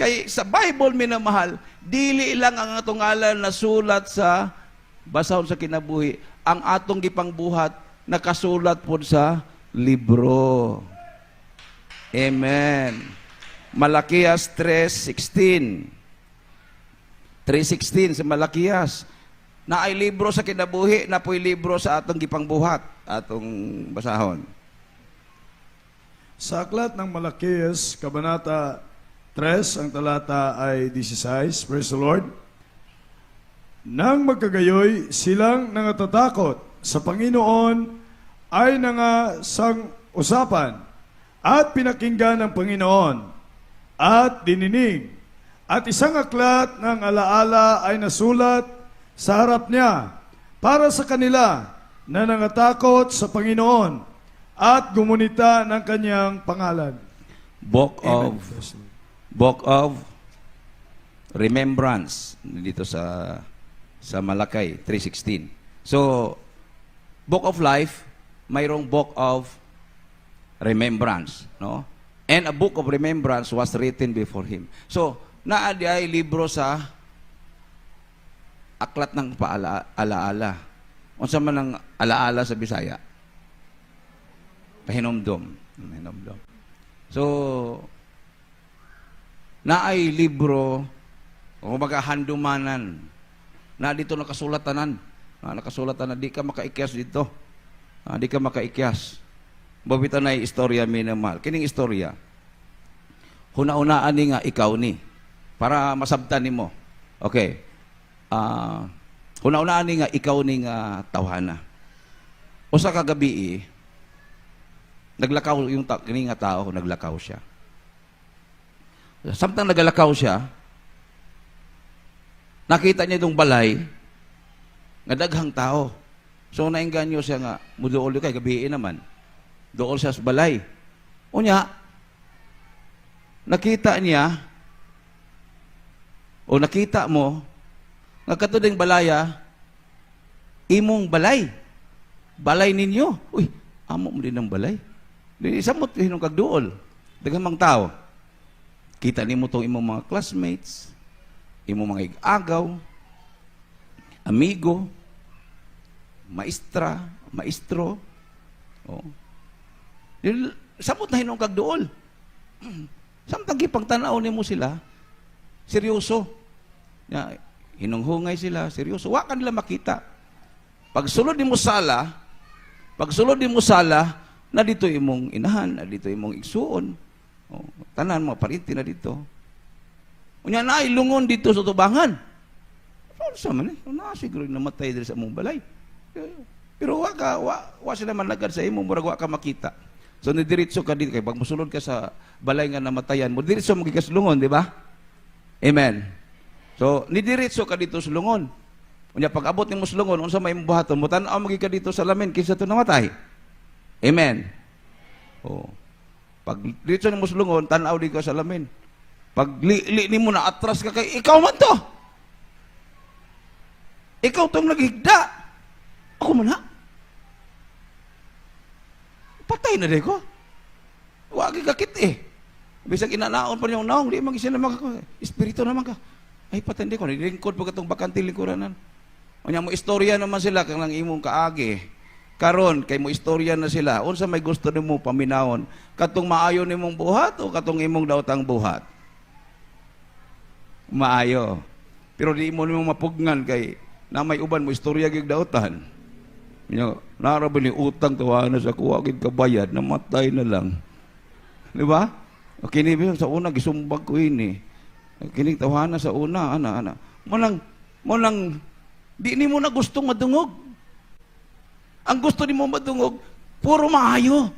[SPEAKER 1] Kay sa Bible minamahal, dili lang ang atong ngalan na sulat sa basahon sa kinabuhi, ang atong gipangbuhat nakasulat pod sa libro. Amen. Malakias 3:16. 3:16 sa Malakias. Na ay libro sa kinabuhi, na po'y libro sa atong gipangbuhat, atong basahon.
[SPEAKER 2] Sa aklat ng Malakias, Kabanata 3, ang talata ay 16. Praise the Lord. Nang magkagayoy, silang nangatatakot sa Panginoon ay nangasang usapan at pinakinggan ng Panginoon at dininig. At isang aklat ng alaala ay nasulat sa harap niya para sa kanila na nangatakot sa Panginoon at gumunita ng kanyang pangalan.
[SPEAKER 1] Book
[SPEAKER 2] Amen.
[SPEAKER 1] of Remembrance dito sa Malakay 3:16. So, Book of Life, mayroong Book of Remembrance, no? And a book of remembrance was written before him. So, naadi ay libro sa aklat ng alaala. Unsa man ang alaala sa Bisaya? Pahinomdom. Pahinomdom. So, naay libro o magahandumanan na dito nakasulatanan. Nakasulatan na di ka makaikyas dito. Di ka makaikyas. Babita na istorya minimal. Kining istorya. Huna-unaan ni nga ikaw ni. Para masabtan ni mo. Okay. Huna-unaan ni nga ikaw ni nga tawhana. Usa ka gabi naglakaw yung kini nga tao, naglakaw siya. Samtang naglakaw siya, nakita niya itong balay nga daghang tao. So nainganyo siya nga, muduol kay gabi naman. Dool siya sa balay. Unya, nakita niya, o nakita mo, nga katuding balaya, imong balay. Balay ninyo. Uy, amo mo din ng balay. Isamot hinong kagduol. Daghang tao. Kita nimo tong imong mga classmates, imong mga ig-agaw, amigo, maestro. Oh. Samot na hinong kagduol. Samtang gipangtanaw nimo sila, seryoso. Hinunghungay sila, seryoso. Wa ka nila makita. Pagsulod nimo sala, na dito imong inahan, na dito imong igsuon. Oh, tanan mo parinti na dito. Unya na ilungon dito sa tubangan. Sa man na siguro namatay diri sa imong balay. Pero wa sila managad sa imong murag wa ka makita. So nidiretso ka dito kay pag mosulod ka sa balay nga namatayan mo, diretso mo gikas lungon, di ba? Amen. So nidiretso ka dito sa lungon. Unya pag abot nimo sa lungon, unsa may imong buhaton, mo tan-aw mo ka dito sa lamin kinsa to namatay. Amen. Oh. Pag dito nimo sa lungon, tan-aw di ka sa lamin. Pag li nimo na atras ka kay ikaw man to. Ikaw tong naghigda. Ako man ha. Namatay na rin ko. Wag kakit eh. Bisag inanaon pa niyong naong, di man sila espiritu naman ka. Ay patindi ko, nilingkod pa katong bakante lingkuranan. O niya mo istorya naman sila kang lang imong kaagi. Karon kay mo istorya na sila. Unsa may gusto nimo paminawon? Katong maayo nimong buhat o katong imong daotang buhat? Maayo. Pero di mo nimo mapugnan kay na may uban mo istorya gyud daotan. Nya narabi ni utang tawana sa kuwa gid kabayad, namatay na lang. Di ba? Okay, sa una, gisumbag ko ini. Kining tawanan sa una, ana. Mo lang, di ni mo na gustong madungog. Ang gusto ni mo madungog, puro maayo.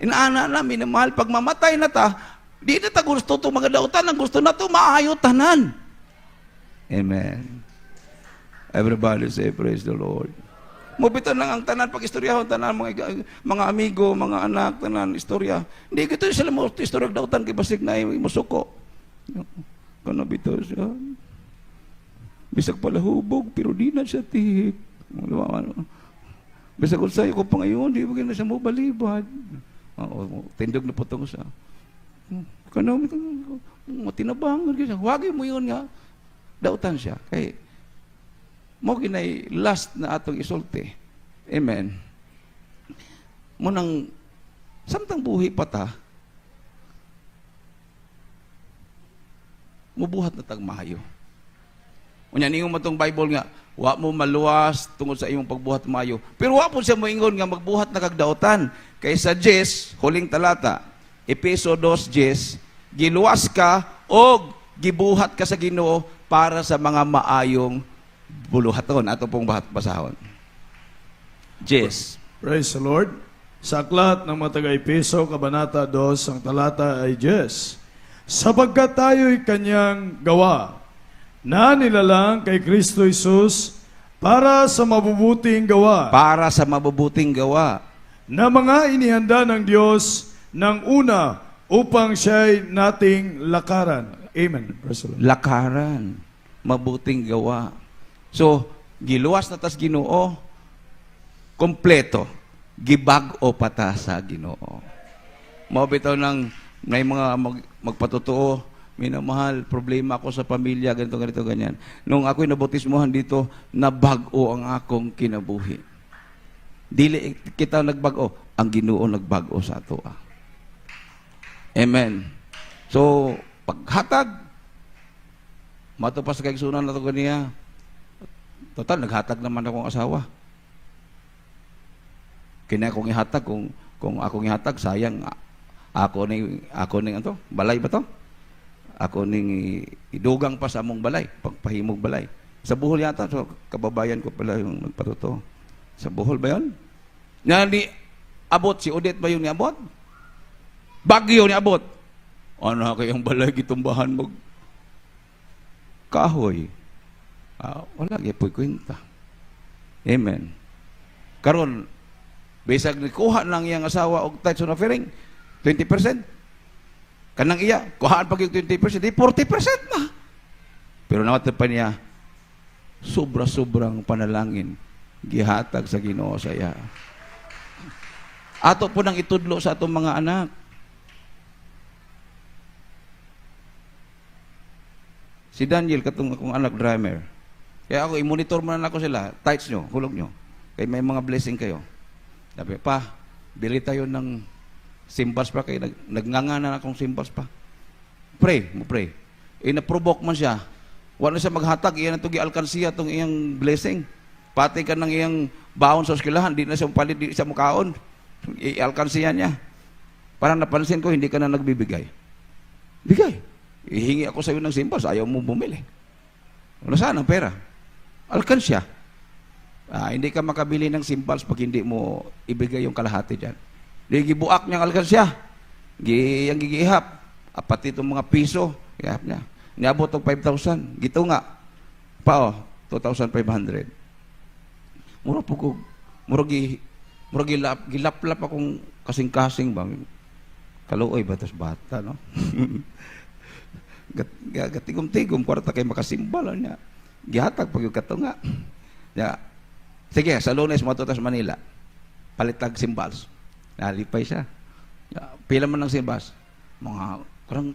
[SPEAKER 1] Inaana na, minamahal, pag mamatay na ta, di na ta gusto ito mga dautan, ang gusto na ito, maayo tanan. Amen. Everybody say, praise the Lord. Mubitan lang ang tanan pag istoryahon tanan mga amigo, mga anak tanan istorya. Hindi gito sila mo istorya dautan kay basig na musuko. Kana bitaw siya. Bisag pala hubog pero di na siya tihik. Bisag unsay ko pa ngayon, di ba na siya mo balibad. Tindog na potong siya. Kana matinabangan siya. Wagi mo yun nga. Dautan siya. Kay mo ginay last na atong isulti. Amen. Munang samtang buhi pa ta, mubuhat na tag maayo. Unya niyo matong Bible nga, wa mo maluwas tungod sa imong pagbuhat maayo. Pero wa po siya moingon nga magbuhat na kag daotan. Kay sa 10, huling talata, Efeso 2:10, giluwas ka og gibuhat ka sa Ginoo para sa mga maayong buluhaton. Ato pong basahon. Yes.
[SPEAKER 2] Praise the Lord. Sa aklat ng mga taga-Efeso, Kabanata 2, ang talata ay Yes. Sapagkat tayo'y kanyang gawa, na nilalang kay Kristo Jesus para sa mabubuting gawa.
[SPEAKER 1] Para sa mabubuting gawa.
[SPEAKER 2] Na mga inihanda ng Diyos ng una upang siya'y nating lakaran. Amen. Praise the Lord.
[SPEAKER 1] Lakaran. Mabuting gawa. So, giluwas na tas Ginoo, kompleto. Gibag-o pata sa Ginoo. Mao bitaw nang may mga magpatotoo, minamahal, problema ako sa pamilya, ganito, ganyan. Nung ako'y nabotismohan dito, nabag-o ang akong kinabuhi. Dili kita nagbago, ang Ginoo nagbago sa ato. Amen. So, paghatag, matupas kay sunan na ito kaniya. Total, naghatag naman akong asawa. Kina akong ihatag, kung akong ihatag, sayang, ako ning ano, balay ba to? Ako ning idugang pa sa among balay, pagpahimog balay. Sa Bohol yata, so kababayan ko pala yung nagpatuto. Sa Bohol ba yun? Nga ni abot, si Odette ba yung ni abot? Bagyo ni abot. Ano kayong balay gitumbahan mo? Kahoy. Wala, po kwenta. Amen. Karon, bisag kuha lang iyang asawa og tithes on offering, 20%. Kanang iya, kuhaan pag yung 20%, di 40% na. Pero nawat pa niya, sobra-sobrang panalangin, gihatag sa Ginoo sa iya. Ato po nang itudlo sa atong mga anak. Si Daniel, katong akong anak drummer. Kaya ako, i-monitor mo na ako sila, tithes nyo, hulog nyo. Kaya may mga blessing kayo. Sabi, pa, bili tayo ng cymbals pa kayo. Nagnganganan akong cymbals pa. Pray, mo pray. Na-provoke man siya. Wala siya maghatag, iyan itong alkansiya, itong iyang blessing. Pati ka ng iyang baon sa oskilahan, di na siya palit, di siya mukaon. I-alkansiya niya. Parang napansin ko, hindi ka na nagbibigay. Bigay. Ihingi ako sa iyo ng cymbals, ayaw mo bumili. Wala saan ang pera? Alkansya. Hindi ka makabili ng cymbals pag hindi mo ibigay yung kalahati dyan. Di gibuak niyang alkansya. Yang gigihap. Pati itong mga piso, gihap niya. Niabot ng 5,000. Gito nga. 2,500. Mura po ko, mura gilaplap akong kasing-kasing bang. Kaluoy ba ito bata, no? Gatigom-tigom, kwarta kay makasimbal niya. Gihatag pag yung katunga. Ya. Sige, sa Lunes, matutas Manila. Palitag simbals. Nalipay siya. Pila man ng simbas. Mga,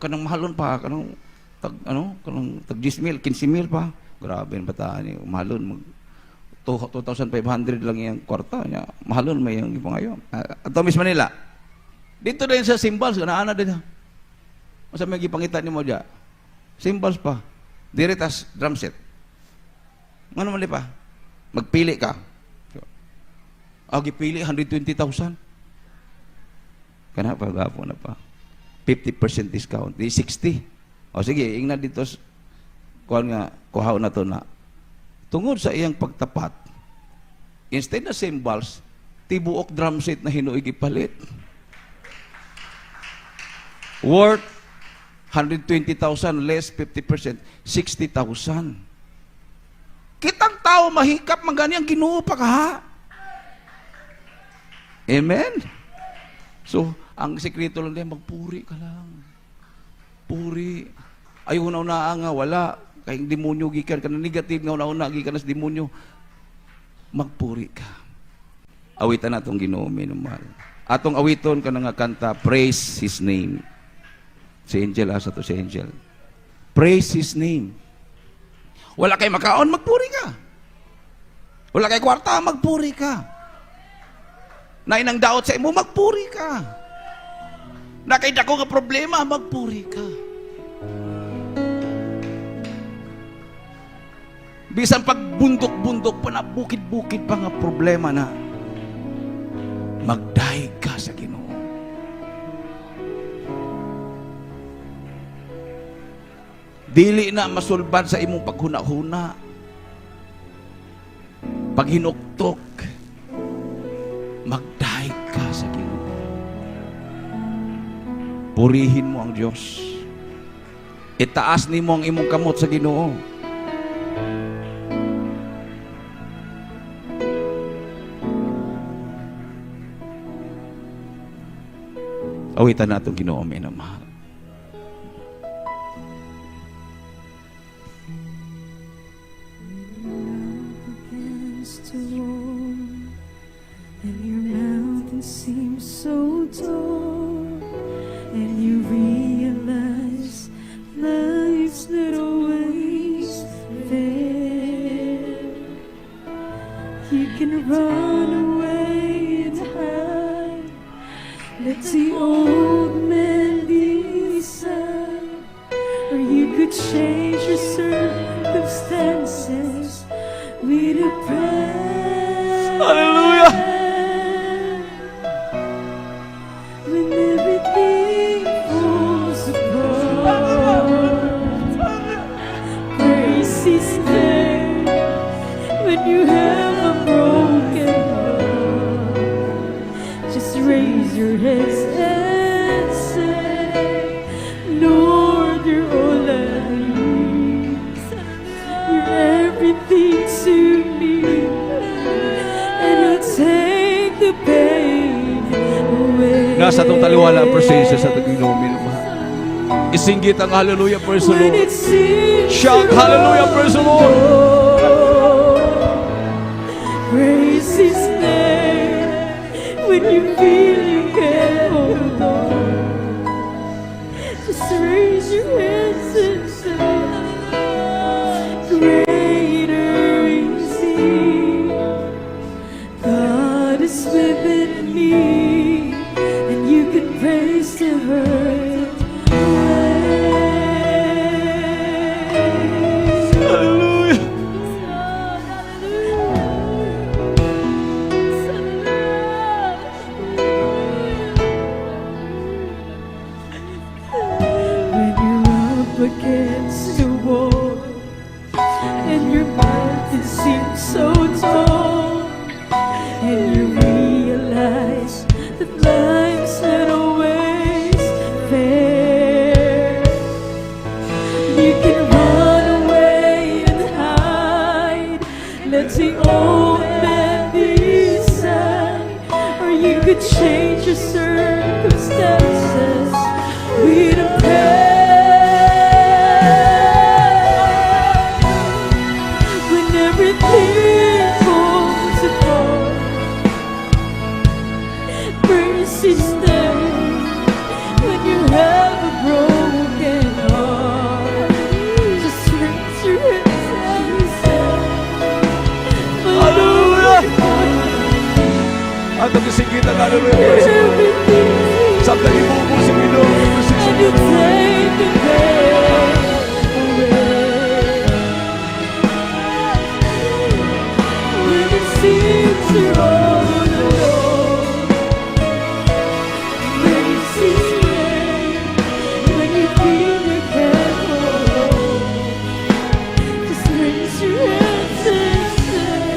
[SPEAKER 1] kanang mahalon pa, kanang tag 10,000, 15,000 pa. Grabe ang bataan niya. Mahalon, 2,500 lang yung kwarta niya. Mahalon may yung iba ngayon. Ato Miss Manila. Dito din sa symbols, ana din. Masa may gipangita ni mo dyan. Symbols pa. Diretas drum set. Ano mali pa? Magpili ka. Gipili, 120,000. Kana pa, gapo na pa. 50% discount. Di 60. Sige, ingna dito. Kuhaw na to na. Tungod sa iyang pagtapat, instead na cymbals, tibuok drum set na hinuig ipalit. Worth 120,000 less 50%, 60,000. Kitang tao mahikap magani ang Ginoo pa ka. Amen? So, ang sekreto lang din, magpuri ka lang. Puri. Ayaw na nga, wala. Kayong demonyo gikan ka na negative nga una gikan na sa demonyo. Magpuri ka. Awitan natong Ginoo minumahal. Atong awiton ka nga kanta, praise His name. Si Angel, asa to si Angel. Praise His name. Wala kay makaon, magpuri ka. Wala kay kwarta, magpuri ka. Nainang daot sa imo, magpuri ka. Nakay dako nga problema, magpuri ka. Bisan pagbundok-bundok pa na, bukid-bukid pa nga problema na, magdaig ka sa Ginoo. Dili na masulbad sa imong paghuna-huna. Paghinuktok, magdaig ka sa Ginoo. Purihin mo ang Diyos. Itaas nimo ang imong kamot sa Ginoo. Awitan natong Ginoo minamahal.
[SPEAKER 3] And your mountain seems so tall, and you realize life's not always fair. You can run away and hide, let the old man decide, or you could change your circumstances with a prayer.
[SPEAKER 2] Hallelujah!
[SPEAKER 3] When everything falls apart, grace is there. When you have a broken heart, just raise your hands and say, Lord, you're all I need. You're everything to me, and I'll take the pain away.
[SPEAKER 1] Nasa itong taliwala ang presensya sa Ginoo minamahal. Isinggit ang hallelujah, praise the
[SPEAKER 3] When
[SPEAKER 1] Lord.
[SPEAKER 3] it seems
[SPEAKER 1] Shout hallelujah, praise the Lord.
[SPEAKER 3] Praise His name. When you feel you can't hold on, just raise your hands and say, greater is He. God is within me, and you can praise the hurt away.
[SPEAKER 2] Hallelujah!
[SPEAKER 3] When you're up against the wall and your mountain seems so tall, and you realize that life's not always fair, you can run away and hide, let the old man decide, or you could change your circumstances with a prayer. When everything
[SPEAKER 2] ubusin kita, God, of
[SPEAKER 3] and
[SPEAKER 2] mercy.
[SPEAKER 3] everything.
[SPEAKER 2] Sometimes ibubusin mo, Lord, yung presensya
[SPEAKER 3] And
[SPEAKER 2] mo.
[SPEAKER 3] you take the pain away. When it seems you're all alone, when it seems rain, when you feel you can't hold on, just raise your hands and say,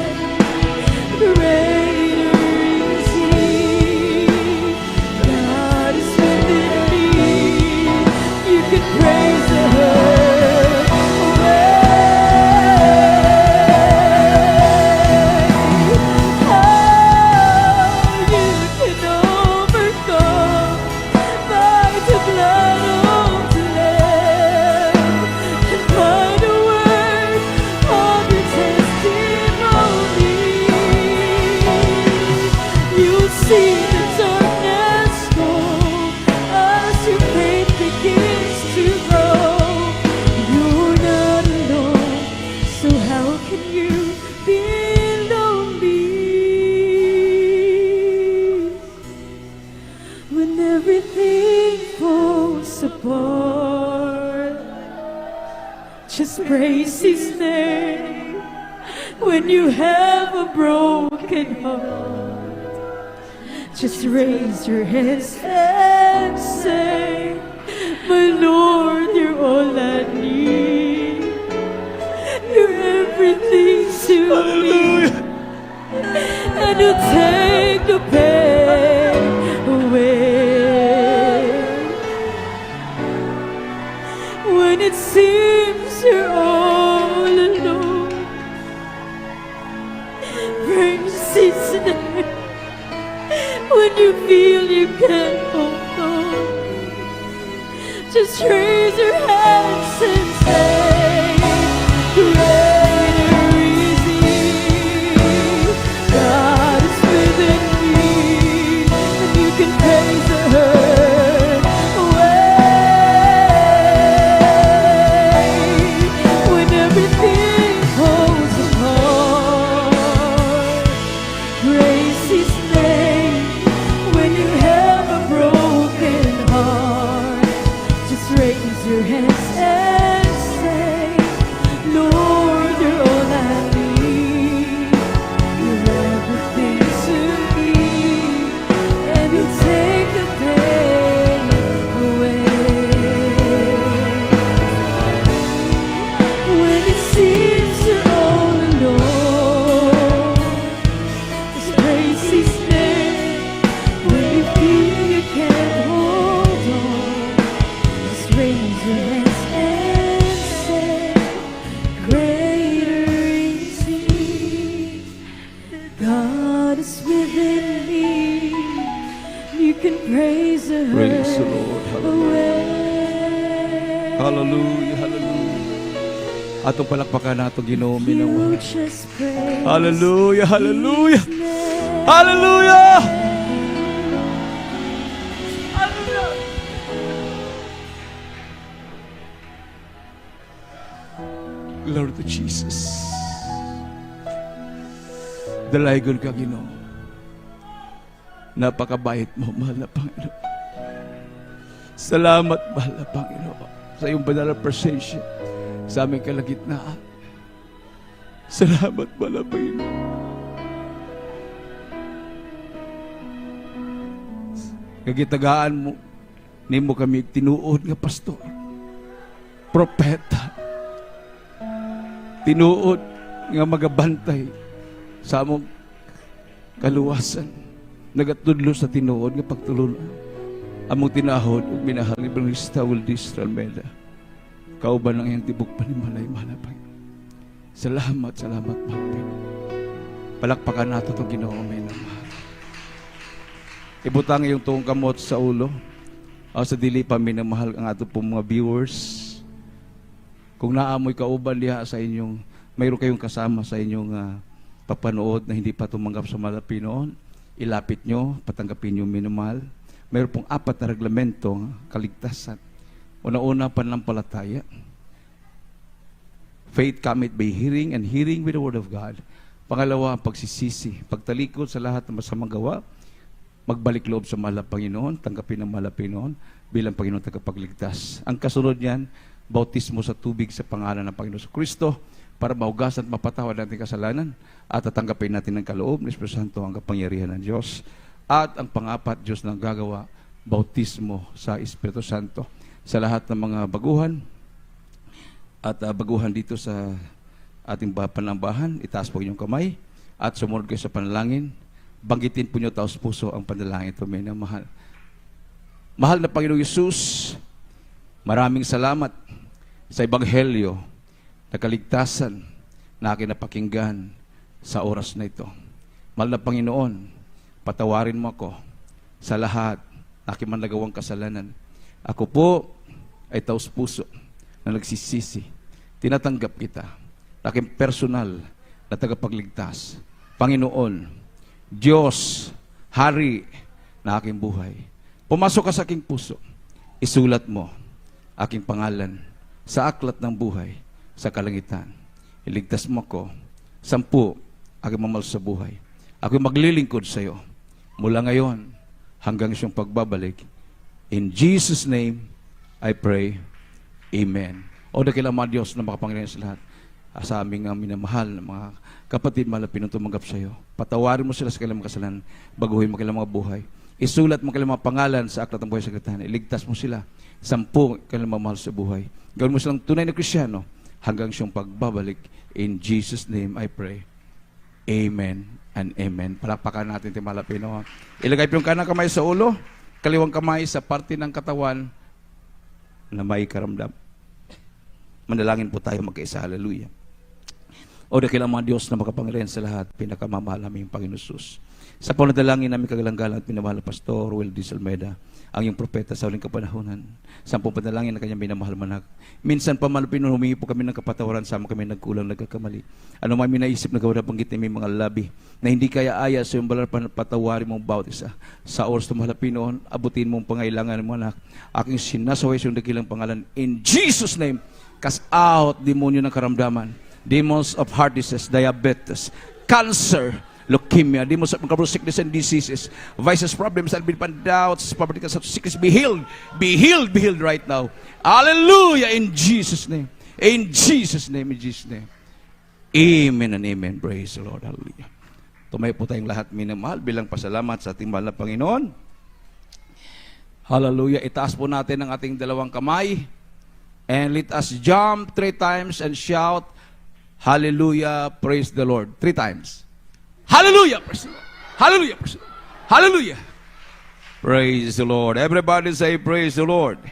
[SPEAKER 3] greater is He. God is within me. You can praise Him. See the darkness go as your faith begins to grow. You're not alone, so how can you be lonely when everything falls apart? Just praise His name when you have a broken heart. Just raise your hands and say, my Lord, you're all I need. You're everything to me. And you take the pain away. When it seems you're all alone, praise His name. When you feel you can't hold on, just raise your hands and say, greater is He. God is within me, and you can praise Her away. When everything falls apart, praise His name. When you have a broken heart, just raise your hands and say, Lord, you're all I need. You're everything to me, and you take the pain away. When it seems you're all alone, just praise His name. When you feel you can't hold on, just raise your hands and say, greater is He. God is within me. You can praise Her
[SPEAKER 2] Praise the Lord.
[SPEAKER 3] away.
[SPEAKER 1] Hallelujah, hallelujah. Atong palakpakan nato Ginoo
[SPEAKER 3] You
[SPEAKER 1] minamahal.
[SPEAKER 3] just praise
[SPEAKER 2] Hallelujah, hallelujah.
[SPEAKER 3] His name.
[SPEAKER 2] Hallelujah! Lord Jesus. Dalaygon ka, Ginoo. Napakabait mo, mahal na Panginoon. Salamat, mahal na Panginoon, sa iyong banal na presensya sa aming kalagitnaan. Salamat, mahal na Panginoon. Kagitagaan mo, nimo kami tinuod nga pastor, propeta, tinuod nga magabantay sa among kaluwasan, nagatudlo sa tinuod nga pagtulungan among tinahod ug minahal ni Evangelista Waldis Almeida, kauban ang iyang tibok panimalay, mahal na Panginoon. Salamat, salamat, mahal Panginoon. Palakpakan nato itong Ginoo may namahal. Ibutang iyong tuong kamot sa ulo. Sa dili pa minamahal ang ato pong mga viewers. Kung naamoy kauban diha sa inyong, mayroon kayong kasama sa inyong papanood na hindi pa tumanggap sa malapi noon, ilapit nyo, patanggapin nyo minamahal. Mayroon pong 4 na reglamento, kaligtasan. Una-una, pananampalataya. Faith cometh by hearing, and hearing with the Word of God. Pangalawa, pagsisisi, pagtalikod sa lahat ng masamang gawa,
[SPEAKER 1] magbalik loob sa mahal na Panginoon, tanggapin ang mahal na Panginoon bilang Panginoon tagapagligtas. Ang kasunod niyan, bautismo sa tubig sa pangalan ng Panginoon sa Kristo para mahugasan at mapatawad natin kasalanan at tatanggapin natin ng kaloob ng Espiritu Santo ang kapangyarihan ng Diyos. At ang pangapat, Diyos nang gagawa, bautismo sa Espiritu Santo. Sa lahat ng mga baguhan at baguhan dito sa ating panambahan, itaas po inyong kamay at sumunod kayo sa panalangin. Banggitin po niyo taos puso ang panalangin ito, may mahal. Mahal na Panginoong Yesus, maraming salamat sa Ebanghelyo na kaligtasan na aking napakinggan sa oras na ito. Mahal na Panginoon, patawarin mo ako sa lahat na aking managawang kasalanan. Ako po ay taos puso na nagsisisi. Tinatanggap kita. Aking personal na tagapagligtas. Panginoon, Diyos, Hari na aking buhay. Pumasok ka sa aking puso. Isulat mo aking pangalan sa aklat ng buhay sa kalangitan. Iligtas mo ako. 10, aking mamahal sa buhay. Ako'y maglilingkod sa iyo mula ngayon hanggang siyang pagbabalik. In Jesus' name, I pray. Amen. O dakilang mga Diyos na makapangyarihan sa lahat. Sa aming minamahal na mga kapatid, mahal na pinutumanggap sa iyo. Patawarin mo sila sa kanilang kasalanan. Baguhin mo kanilang mga buhay. Isulat mo kanilang mga pangalan sa aklat ng buhay sa kaligtasan. Iligtas mo sila. 10 kanilang mamahal sa buhay. Gawin mo silang tunay na Kristiyano hanggang siyang pagbabalik. In Jesus' name, I pray. Amen and amen. Palakpakan natin mahal na Pinoon. Ilagay po yung kanang kamay sa ulo, kaliwang kamay sa parte ng katawan na may karamdam. Manalangin po tayo magkaisa. Hallelujah. O dakilang mga Diyos na makapangyarihan sa lahat, pinakamamahal namin yung Panginoon Jesus. Sa panadalangin namin kagalang-galang at pinamahal na Pastor Will D. Almeida, ang iyong propeta sa huling kapanahunan. Sampung panalangin na kanyang minamahal manak. Minsan pa malupin, humingi po kami ng kapatawaran, sama kami nagkulang, nagkakamali. Ano man minaisip na gawa na banggit na may mga labi na hindi kaya aya sa iyong balar patawarin mong bawat isa. Sa oras na mahalapin noon, abutin mong pangailangan mo anak. Aking sinasaway sa iyong dakilang pangalan. In Jesus' name, cast out demonyo ng karamdaman. Demons of heart disease, diabetes, cancer, leukemia, demons of incurable sickness and diseases, vices, problems, and doubts, poverty, cancer, sickness, be healed, be healed, be healed right now. Hallelujah, in Jesus' name. In Jesus' name, in Jesus' name. Amen and amen. Praise the Lord. Hallelujah. Tumayo po tayong lahat minamahal bilang pasalamat sa ating mahal na Panginoon. Hallelujah. Itaas po natin ang ating dalawang kamay. And let us jump 3 times and shout, Hallelujah, praise the Lord. 3 times. Hallelujah, praise the Lord. Hallelujah, praise the Lord. Hallelujah. Praise the Lord. Everybody say, praise the Lord.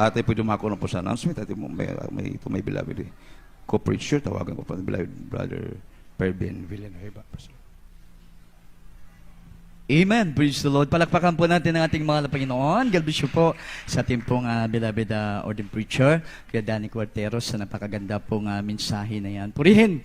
[SPEAKER 1] Ate, pwede umako na po sa announcement. Ate, may beloved co-preacher. Tawagan ko po, beloved brother Perben Villanueva.
[SPEAKER 4] Amen. Praise the Lord. Palakpakan po natin ang ating mahal na Panginoon. God bless you po sa ating pong beloved ordained preacher, Kuya Danny Cuarteros, sa napakaganda pong mensahe na yan. Purihin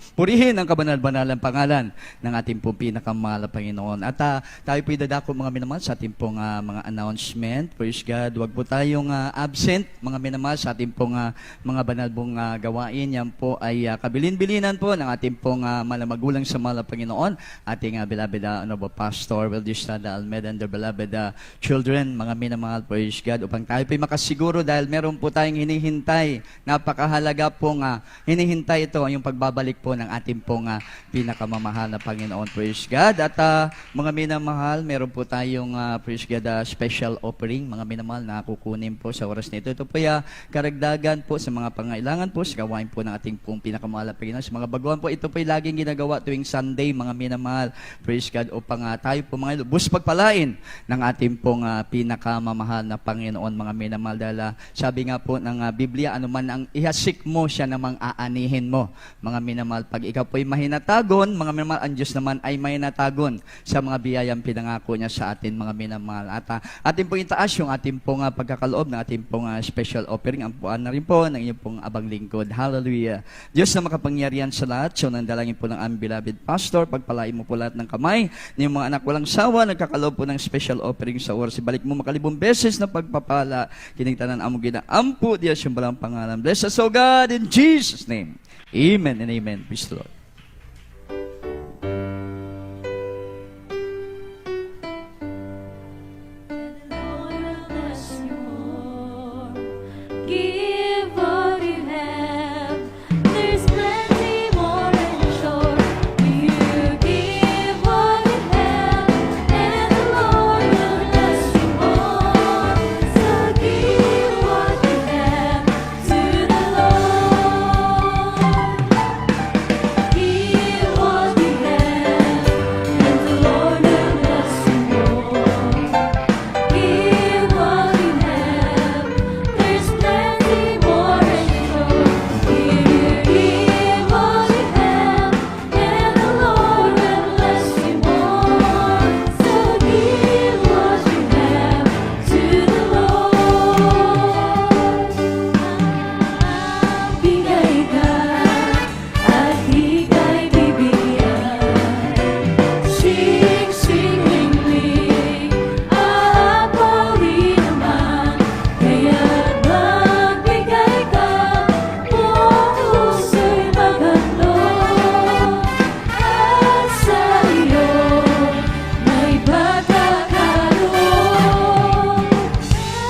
[SPEAKER 4] ang kabanal-banalang pangalan ng ating pong pinakamahal na Panginoon. At tayo po idadako mga minamahal sa ating pong mga announcement. Praise God. Huwag po tayong absent mga minamahal sa ating pong mga banal pong gawain. Yan po ay kabilin-bilinan po ng ating pong malamagulang sa mahal na Panginoon. Ating beloved Honorable Pastor Will Estrada Almeida and their beloved children, mga minamahal, praise God, upang tayo po'y makasiguro dahil meron po tayong hinihintay, napakahalaga pong hinihintay ito, yung pagbabalik po ng ating pong pinakamamahal na Panginoon, praise God. At mga minamahal, meron po tayong praise God, special offering, mga minamahal, na kukunin po sa oras nito. Ito po karagdagan po sa mga pangailangan po, sa gawain po ng ating pong pinakamahal na Panginoon. Sa mga baguhan po, ito po'y laging ginagawa tuwing Sunday, mga minamahal, praise God, upang tayo po mga bus pagpalain ng ating pong pinakamamahal na Panginoon, mga minamahal. Dahil sabi nga po ng Biblia, ano man ang ihasik mo, siya namang aanihin mo, mga minamahal. Pag ikaw po'y mahinatagon, mga minamahal, ang Diyos naman ay mahinatagon sa mga biyayang pinangako niya sa atin, mga minamahal. At ating pong itaas yung ating pong pagkakaloob ng ating pong special offering. Ang puan na rin po ng inyong pong abang lingkod. Hallelujah. Diyos na makapangyarihan sa lahat, so nandalangin po ng aming beloved pastor, pagpalain mo po lahat ng kamay ng mga anak walang sawa, nagkakaloob po ng special offering sa oras. Ibalik mo makalibong beses na pagpapala. Kinigtanan amo ginaampo Diyos yung balang pangalan. Bless us, O God, in Jesus' name. Amen and amen. Praise the Lord.
[SPEAKER 3] give what you have, there's plenty more in store. You give what you have, and the Lord will bless you more. So give what you have to the Lord. Give what you have, and the Lord will bless you more. Give what you have, there's plenty more in store. Give what you have, and the Lord will bless you more. So give what you have to the Lord. Bigay ka at ika'y bibigyan. Sing-sing-ling-ling, aapawi naman. Kaya't magbigay ka, buong puso'y maghandog. At sa iyo may pagkakaroon.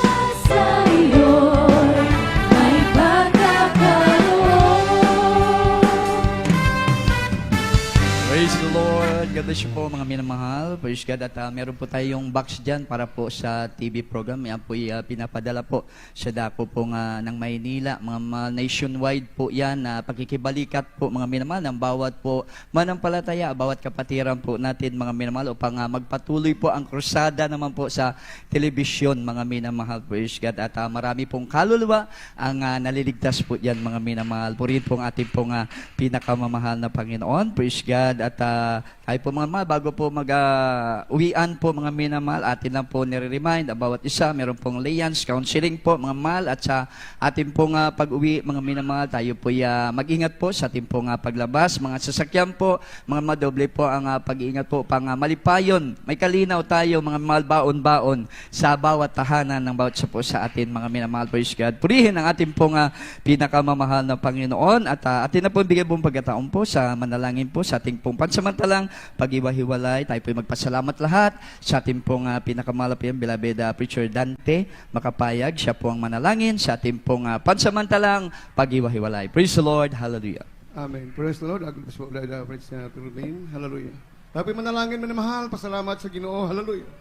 [SPEAKER 3] At sa iyo'y may pagkakaroon.
[SPEAKER 4] Praise the Lord. God bless you po mga minamahal. Praise God. At meron po tayong box dyan para po sa TV program. Yan po pinapadala po sa dako po ng Maynila. Mga nationwide po yan na pakikibalikat po mga minamahal ng bawat po manampalataya, bawat kapatiran po natin mga minamahal upang magpatuloy po ang krusada naman po sa telebisyon mga minamahal. Praise God. At marami pong kaluluwa ang naliligtas po yan mga minamahal. Purihin po ang ating pong pinakamamahal na Panginoon. Praise God. At tayo po mga mahal, bago po mag-uwian po mga minamahal, atin lang po nire-remind bawat isa, meron pong layans, counseling po mga mahal, at sa ating pong pag-uwi mga minamahal, tayo po mag-ingat po sa ating pong paglabas, mga sasakyan po, mga madoble po ang pag-iingat po pang malipayon. May kalinaw tayo mga mahal, baon-baon sa bawat tahanan ng bawat isa po sa atin mga minamahal. Praise God. Purihin ang ating pong pinakamamahal na Panginoon, at atin na po bigay pong pagkataon po sa manalangin po sa ating pong pansamantalang pag-iwahiwalay. Tayo po magpasalamat lahat sa ating pong pinakamalapit beloved preacher Dante Makapayag. Siya po ang manalangin sa ating pong pansamantalang pag-iwahiwalay. Praise the Lord. Hallelujah.
[SPEAKER 5] Amen. Praise the Lord. Ako po ulit praise na Turunin. Hallelujah. Tapi manalangin manamahal, pasalamat sa Ginoo. Hallelujah.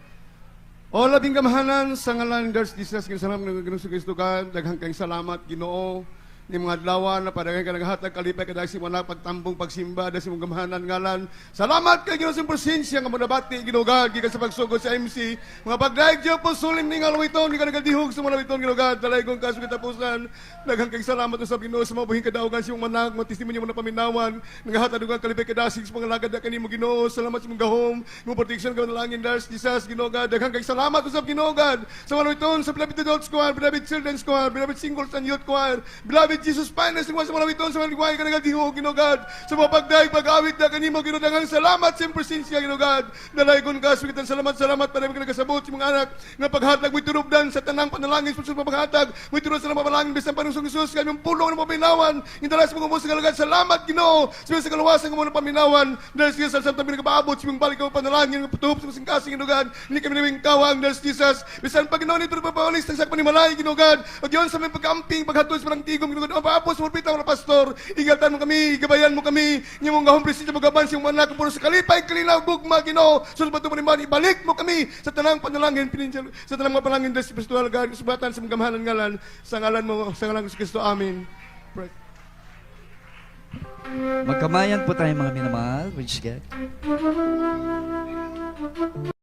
[SPEAKER 5] O labing kamahalan sa ngalan ni Darth Jesus, kinasalamat ng Ginoo sa Kristo ka, daghang kayong salamat, Ginoo. Ni mga adlawan na padagay ka naghatag kalipay ka dahil si mga pagtambong pagsimba dahil si mga gamahanan ngalan. Salamat kay Ginoo sa presensya nga manabati ginugad gikan sa pagsugod sa MC. Mga pagdaig diyo po sulim ning alawiton gikan nagadihog sa mga alawiton ginugad dalaygon ka sa katapusan. Daghang kay salamat sa Ginoo sa mabuhing kadaugan si mga manag, mga testimonyo mga paminawan, naghatag dugang kalipay ka dasig sa mga lagad na kanimo Ginoo. Salamat sa mga gahom, mga protection ka nalangin Darth Jesus ginugad. Daghang kay salamat sa ginugad sa mga alawiton sa beloved adult choir, beloved children's choir, beloved singles and youth choir, beloved Jesus Finest, sa mga lawiton, sa mga ligway ka nagadihog, ginugad. Sa mga pagdaig, pag-awit na kanimo, ginudangang salamat sa presensya, ginugad. Dalaygon ka, sugitan salamat, para ka nagasabot sa mga anak, nga paghatag, mo'y turubdan sa tanang panalangin, sa paghatag, mo'y turubdan sa panalangin, bisan panusong Isus, kanyang pulong ng paminawan, indala sa mga umus sa kalagad, salamat, Ginoo, sa kalawasan ng mga paminawan, dahil siya sa samtang pinakapaabot, sa mga balik ka panalangin, nga patuhop sa masingkasing, ginugad, hindi kami nawing kawang, dahil Jesus, bisan pag Ginoo nito, papawalis, sa panimalay, ginugad, at yun sa may pagkamping, paghatos, parang tigom, ginugad, tapos pulpita mga pastor, igatan mo kami, igabayan mo kami, niyo mong gahong presensya magaban sa mga anak, puro sa kalipay, kalinaw, gugma, Ginoo, sulod pa tumaniman, ibalik mo kami sa tanang panalangin, sa tanang mga panalangin, sa spiritual God, subatan sa mga gamahanan ngalan, sa ngalan mo, sa ngalan ko Kristo, amen.
[SPEAKER 4] Magkamayan po tayo mga minamahal. Praise God.